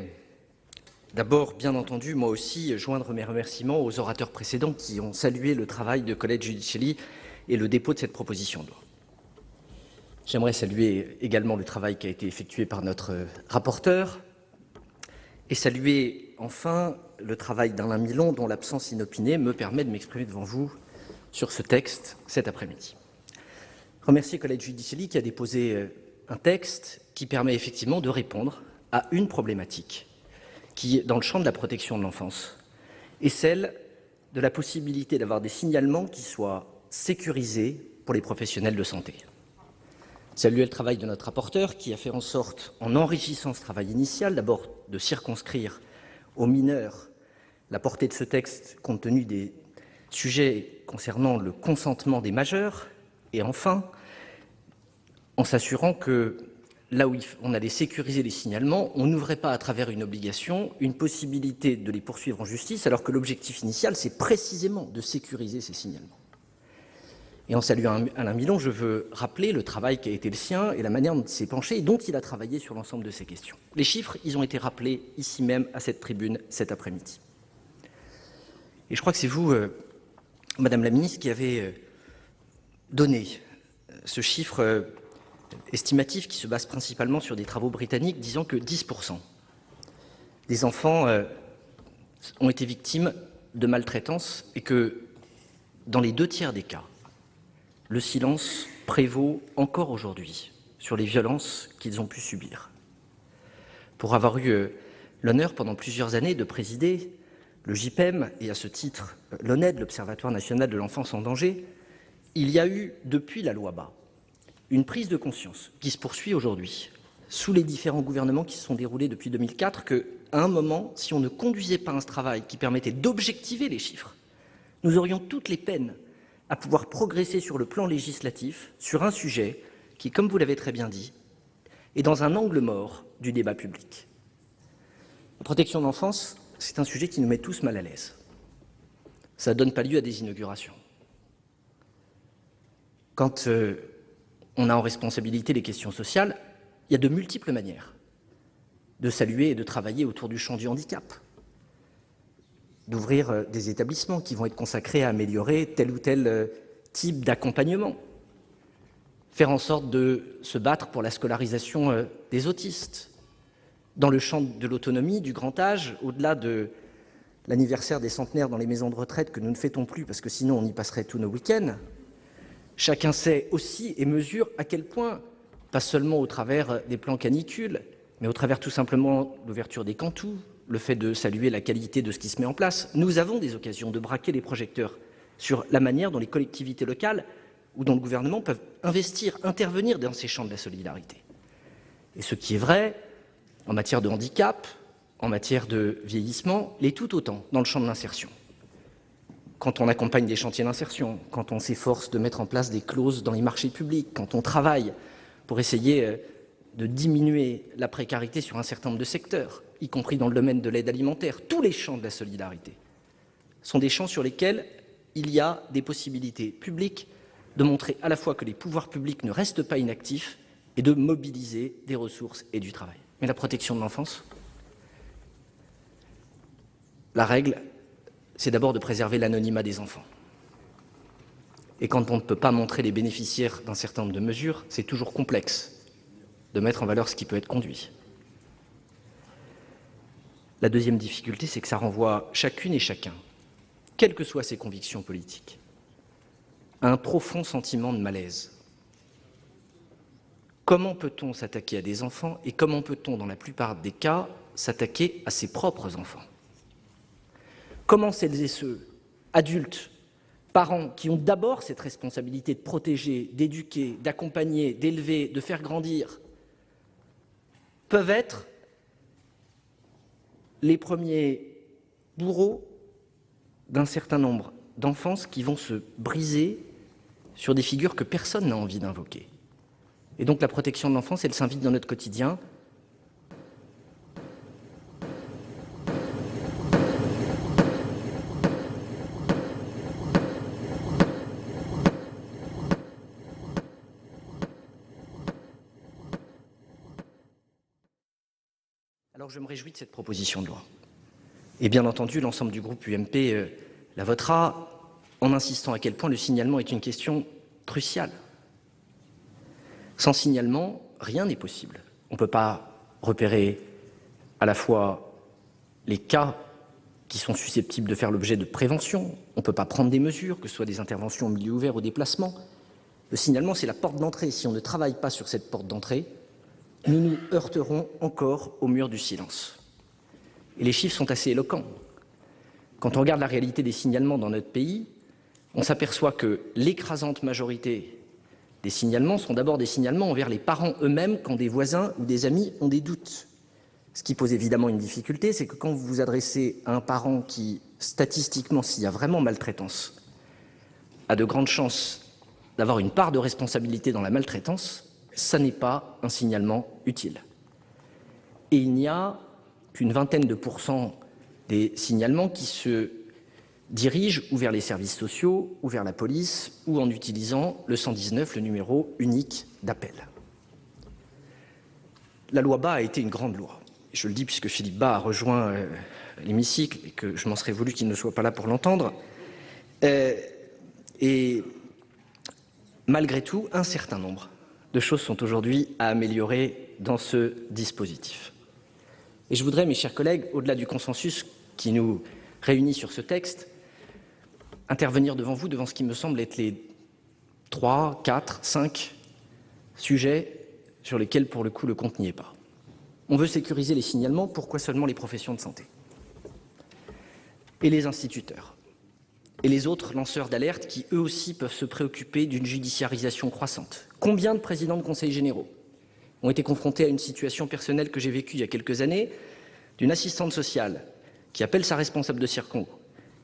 d'abord, bien entendu, moi aussi, joindre mes remerciements aux orateurs précédents qui ont salué le travail de Colette Giudicelli et le dépôt de cette proposition de loi. J'aimerais saluer également le travail qui a été effectué par notre rapporteur et saluer enfin le travail d'Alain Milon, dont l'absence inopinée me permet de m'exprimer devant vous sur ce texte cet après-midi. Remercier Colette Giudicelli qui a déposé un texte qui permet effectivement de répondre à une problématique qui est dans le champ de la protection de l'enfance et celle de la possibilité d'avoir des signalements qui soient sécurisés pour les professionnels de santé. Saluer le travail de notre rapporteur qui a fait en sorte, en enrichissant ce travail initial, d'abord de circonscrire aux mineurs la portée de ce texte compte tenu des sujets concernant le consentement des majeurs et enfin, en s'assurant que là où on allait sécuriser les signalements, on n'ouvrait pas à travers une obligation une possibilité de les poursuivre en justice alors que l'objectif initial, c'est précisément de sécuriser ces signalements. Et en saluant Alain Milon, je veux rappeler le travail qui a été le sien et la manière dont il s'est penché et dont il a travaillé sur l'ensemble de ces questions. Les chiffres, ils ont été rappelés ici même à cette tribune cet après-midi. Et je crois que c'est vous, Madame la Ministre, qui avez donné ce chiffre estimatif qui se base principalement sur des travaux britanniques disant que 10% des enfants ont été victimes de maltraitance et que dans les 2/3 des cas, le silence prévaut encore aujourd'hui sur les violences qu'ils ont pu subir. Pour avoir eu l'honneur pendant plusieurs années de présider le JPEM et à ce titre l'ONED, l'Observatoire national de l'enfance en danger, il y a eu depuis la loi Bas une prise de conscience qui se poursuit aujourd'hui sous les différents gouvernements qui se sont déroulés depuis 2004 qu'à un moment, si on ne conduisait pas un travail qui permettait d'objectiver les chiffres, nous aurions toutes les peines à pouvoir progresser sur le plan législatif sur un sujet qui, comme vous l'avez très bien dit, est dans un angle mort du débat public. La protection de l'enfance, c'est un sujet qui nous met tous mal à l'aise. Ça ne donne pas lieu à des inaugurations. Quand on a en responsabilité les questions sociales, il y a de multiples manières de saluer et de travailler autour du champ du handicap, d'ouvrir des établissements qui vont être consacrés à améliorer tel ou tel type d'accompagnement, faire en sorte de se battre pour la scolarisation des autistes, dans le champ de l'autonomie, du grand âge, au-delà de l'anniversaire des centenaires dans les maisons de retraite que nous ne fêtons plus parce que sinon on y passerait tous nos week-ends. Chacun sait aussi et mesure à quel point, pas seulement au travers des plans canicules, mais au travers tout simplement de l'ouverture des cantous, le fait de saluer la qualité de ce qui se met en place, nous avons des occasions de braquer les projecteurs sur la manière dont les collectivités locales ou dont le gouvernement peuvent investir, intervenir dans ces champs de la solidarité. Et ce qui est vrai en matière de handicap, en matière de vieillissement, l'est tout autant dans le champ de l'insertion. Quand on accompagne des chantiers d'insertion, quand on s'efforce de mettre en place des clauses dans les marchés publics, quand on travaille pour essayer de diminuer la précarité sur un certain nombre de secteurs, y compris dans le domaine de l'aide alimentaire, tous les champs de la solidarité sont des champs sur lesquels il y a des possibilités publiques de montrer à la fois que les pouvoirs publics ne restent pas inactifs et de mobiliser des ressources et du travail. Mais la protection de l'enfance, la règle, c'est d'abord de préserver l'anonymat des enfants. Et quand on ne peut pas montrer les bénéficiaires d'un certain nombre de mesures, c'est toujours complexe de mettre en valeur ce qui peut être conduit. La deuxième difficulté, c'est que ça renvoie chacune et chacun, quelles que soient ses convictions politiques, à un profond sentiment de malaise. Comment peut-on s'attaquer à des enfants et comment peut-on, dans la plupart des cas, s'attaquer à ses propres enfants? Comment celles et ceux, adultes, parents, qui ont d'abord cette responsabilité de protéger, d'éduquer, d'accompagner, d'élever, de faire grandir, peuvent être les premiers bourreaux d'un certain nombre d'enfances qui vont se briser sur des figures que personne n'a envie d'invoquer. Et donc la protection de l'enfance, elle s'invite dans notre quotidien. Alors je me réjouis de cette proposition de loi. Et bien entendu, l'ensemble du groupe UMP la votera en insistant à quel point le signalement est une question cruciale. Sans signalement, rien n'est possible. On ne peut pas repérer à la fois les cas qui sont susceptibles de faire l'objet de prévention, on ne peut pas prendre des mesures, que ce soit des interventions en milieu ouvert ou des placements. Le signalement, c'est la porte d'entrée. Si on ne travaille pas sur cette porte d'entrée, nous nous heurterons encore au mur du silence. Et les chiffres sont assez éloquents. Quand on regarde la réalité des signalements dans notre pays, on s'aperçoit que l'écrasante majorité des signalements sont d'abord des signalements envers les parents eux-mêmes quand des voisins ou des amis ont des doutes. Ce qui pose évidemment une difficulté, c'est que quand vous vous adressez à un parent qui, statistiquement, s'il y a vraiment maltraitance, a de grandes chances d'avoir une part de responsabilité dans la maltraitance, ça n'est pas un signalement utile. Et il n'y a qu'une vingtaine de % des signalements qui se dirigent ou vers les services sociaux, ou vers la police, ou en utilisant le 119, le numéro unique d'appel. La loi Bas a été une grande loi. Je le dis puisque Philippe Bas a rejoint l'hémicycle et que je m'en serais voulu qu'il ne soit pas là pour l'entendre. Et malgré tout, un certain nombre de choses sont aujourd'hui à améliorer dans ce dispositif. Et je voudrais, mes chers collègues, au-delà du consensus qui nous réunit sur ce texte, intervenir devant vous, devant ce qui me semble être les 3, 4, 5 sujets sur lesquels, pour le coup, le compte n'y est pas. On veut sécuriser les signalements, pourquoi seulement les professions de santé? Et les instituteurs et les autres lanceurs d'alerte qui, eux aussi, peuvent se préoccuper d'une judiciarisation croissante. Combien de présidents de conseils généraux ont été confrontés à une situation personnelle que j'ai vécue il y a quelques années, d'une assistante sociale qui appelle sa responsable de circon,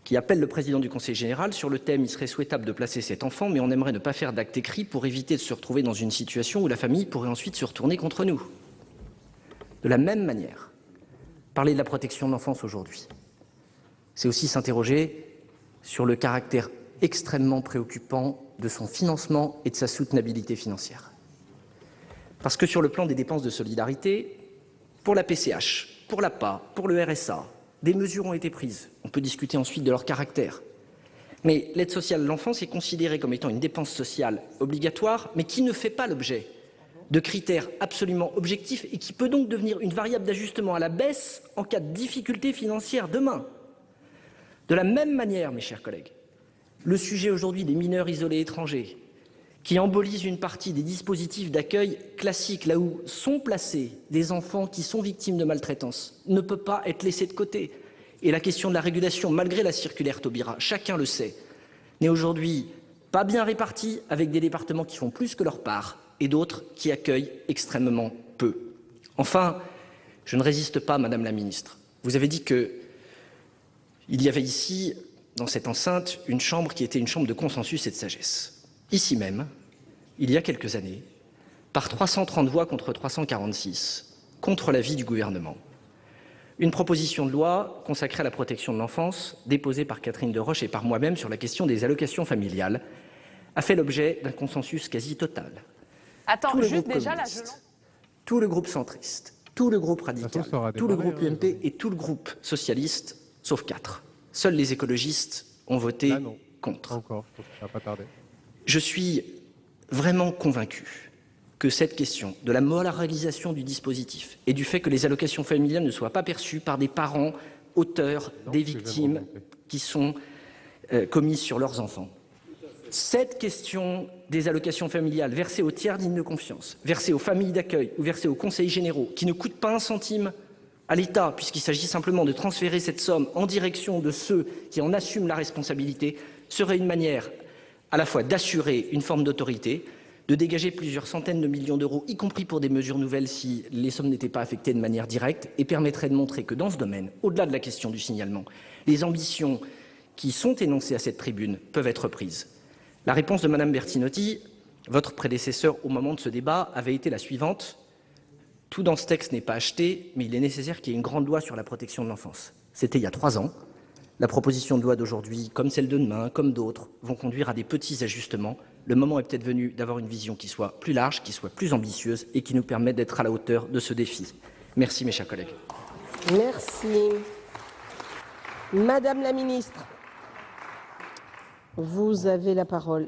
qui appelle le président du conseil général sur le thème « Il serait souhaitable de placer cet enfant, mais on aimerait ne pas faire d'acte écrit pour éviter de se retrouver dans une situation où la famille pourrait ensuite se retourner contre nous ». De la même manière, parler de la protection de l'enfance aujourd'hui, c'est aussi s'interroger sur le caractère extrêmement préoccupant de son financement et de sa soutenabilité financière. Parce que sur le plan des dépenses de solidarité, pour la PCH, pour l'APA, pour le RSA, des mesures ont été prises. On peut discuter ensuite de leur caractère. Mais l'aide sociale à l'enfance est considérée comme étant une dépense sociale obligatoire, mais qui ne fait pas l'objet de critères absolument objectifs et qui peut donc devenir une variable d'ajustement à la baisse en cas de difficultés financières demain. De la même manière, mes chers collègues, le sujet aujourd'hui des mineurs isolés étrangers, qui embolise une partie des dispositifs d'accueil classiques, là où sont placés des enfants qui sont victimes de maltraitance, ne peut pas être laissé de côté. Et la question de la régulation, malgré la circulaire Taubira, chacun le sait, n'est aujourd'hui pas bien répartie, avec des départements qui font plus que leur part et d'autres qui accueillent extrêmement peu. Enfin, je ne résiste pas, Madame la Ministre. Vous avez dit qu'il y avait ici, dans cette enceinte, une chambre qui était une chambre de consensus et de sagesse. Ici même, il y a quelques années, par 330 voix contre 346, contre l'avis du gouvernement, une proposition de loi consacrée à la protection de l'enfance, déposée par Catherine Deroche et par moi-même sur la question des allocations familiales, a fait l'objet d'un consensus quasi total. Attends, juste déjà là, tout le groupe centriste, tout le groupe radical, tout le groupe UMP et tout le groupe socialiste, sauf 4. Seuls les écologistes ont voté contre. Encore, ça va pas tarder. Je suis vraiment convaincu que cette question de la moralisation du dispositif et du fait que les allocations familiales ne soient pas perçues par des parents auteurs des victimes qui sont commises sur leurs enfants. Cette question des allocations familiales versées aux tiers dignes de confiance, versées aux familles d'accueil ou versées aux conseils généraux, qui ne coûtent pas un centime à l'État, puisqu'il s'agit simplement de transférer cette somme en direction de ceux qui en assument la responsabilité, serait une manière à la fois d'assurer une forme d'autorité, de dégager plusieurs centaines de millions d'euros, y compris pour des mesures nouvelles si les sommes n'étaient pas affectées de manière directe, et permettrait de montrer que dans ce domaine, au-delà de la question du signalement, les ambitions qui sont énoncées à cette tribune peuvent être prises. La réponse de Madame Bertinotti, votre prédécesseur au moment de ce débat, avait été la suivante. Tout dans ce texte n'est pas acheté, mais il est nécessaire qu'il y ait une grande loi sur la protection de l'enfance. C'était il y a 3 ans. La proposition de loi d'aujourd'hui, comme celle de demain, comme d'autres, vont conduire à des petits ajustements. Le moment est peut-être venu d'avoir une vision qui soit plus large, qui soit plus ambitieuse et qui nous permette d'être à la hauteur de ce défi. Merci, mes chers collègues. Merci. Madame la Ministre, vous avez la parole.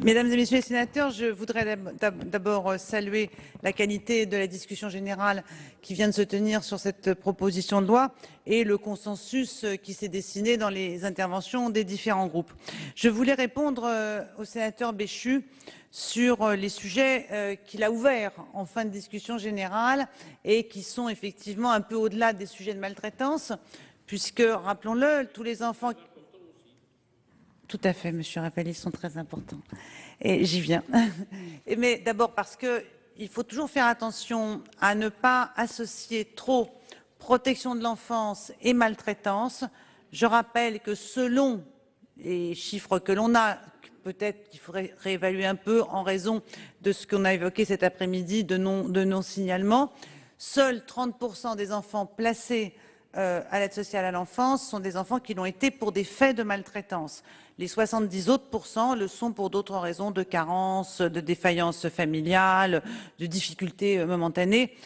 Mesdames et Messieurs les sénateurs, je voudrais d'abord saluer la qualité de la discussion générale qui vient de se tenir sur cette proposition de loi et le consensus qui s'est dessiné dans les interventions des différents groupes. Je voulais répondre au sénateur Béchu sur les sujets qu'il a ouverts en fin de discussion générale et qui sont effectivement un peu au-delà des sujets de maltraitance, puisque, rappelons-le, tous les enfants... Tout à fait, Monsieur Raphaël, ils sont très importants. Et j'y viens. Mais d'abord parce qu'il faut toujours faire attention à ne pas associer trop protection de l'enfance et maltraitance. Je rappelle que selon les chiffres que l'on a, peut-être qu'il faudrait réévaluer un peu en raison de ce qu'on a évoqué cet après-midi de non-signalement, seuls 30% des enfants placés à l'aide sociale à l'enfance sont des enfants qui l'ont été pour des faits de maltraitance. Les 70 autres % le sont pour d'autres raisons de carence, de défaillance familiale, de difficultés momentanées.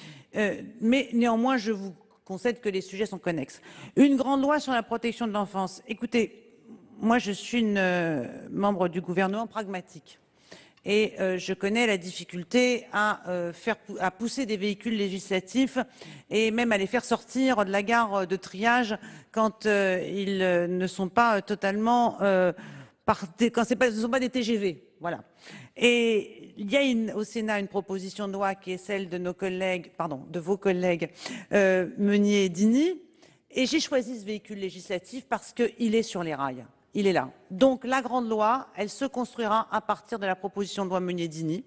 Mais néanmoins, je vous concède que les sujets sont connexes. Une grande loi sur la protection de l'enfance. Écoutez, moi je suis une membre du gouvernement pragmatique. Et je connais la difficulté à pousser des véhicules législatifs et même à les faire sortir de la gare de triage quand ils ne sont pas totalement quand ce ne sont pas des TGV. Voilà. Et il y a au Sénat une proposition de loi qui est celle de nos collègues, de vos collègues Meunier et Dini. Et j'ai choisi ce véhicule législatif parce qu'il est sur les rails. Il est là. Donc la grande loi, elle se construira à partir de la proposition de loi Meunier-Dini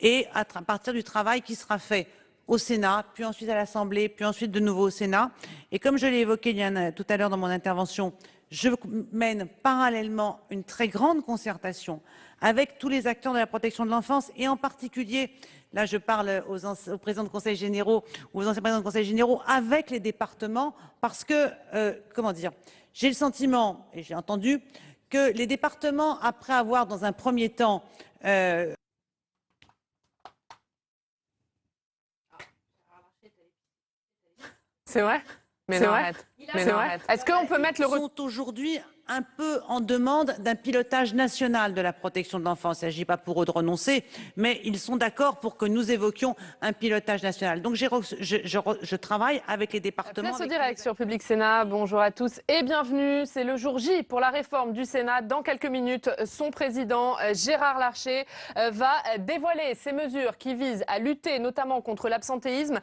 et à partir du travail qui sera fait au Sénat, puis ensuite à l'Assemblée, puis ensuite de nouveau au Sénat. Et comme je l'ai évoqué tout à l'heure dans mon intervention, je mène parallèlement une très grande concertation avec tous les acteurs de la protection de l'enfance et en particulier, là je parle aux présidents de conseils généraux ou aux anciens présidents de conseils généraux, avec les départements parce que, comment dire, j'ai le sentiment, et j'ai entendu, que les départements, après avoir dans un premier temps C'est vrai? Mais non, arrête. Mais non, arrête. Est-ce qu'on peut mettre le... Ils sont aujourd'hui un peu en demande d'un pilotage national de la protection de l'enfance. Il ne s'agit pas pour eux de renoncer, mais ils sont d'accord pour que nous évoquions un pilotage national. Donc je travaille avec les départements. Place au direct sur Public Sénat. Bonjour à tous et bienvenue. C'est le jour J pour la réforme du Sénat. Dans quelques minutes, son président Gérard Larcher va dévoiler ces mesures qui visent à lutter notamment contre l'absentéisme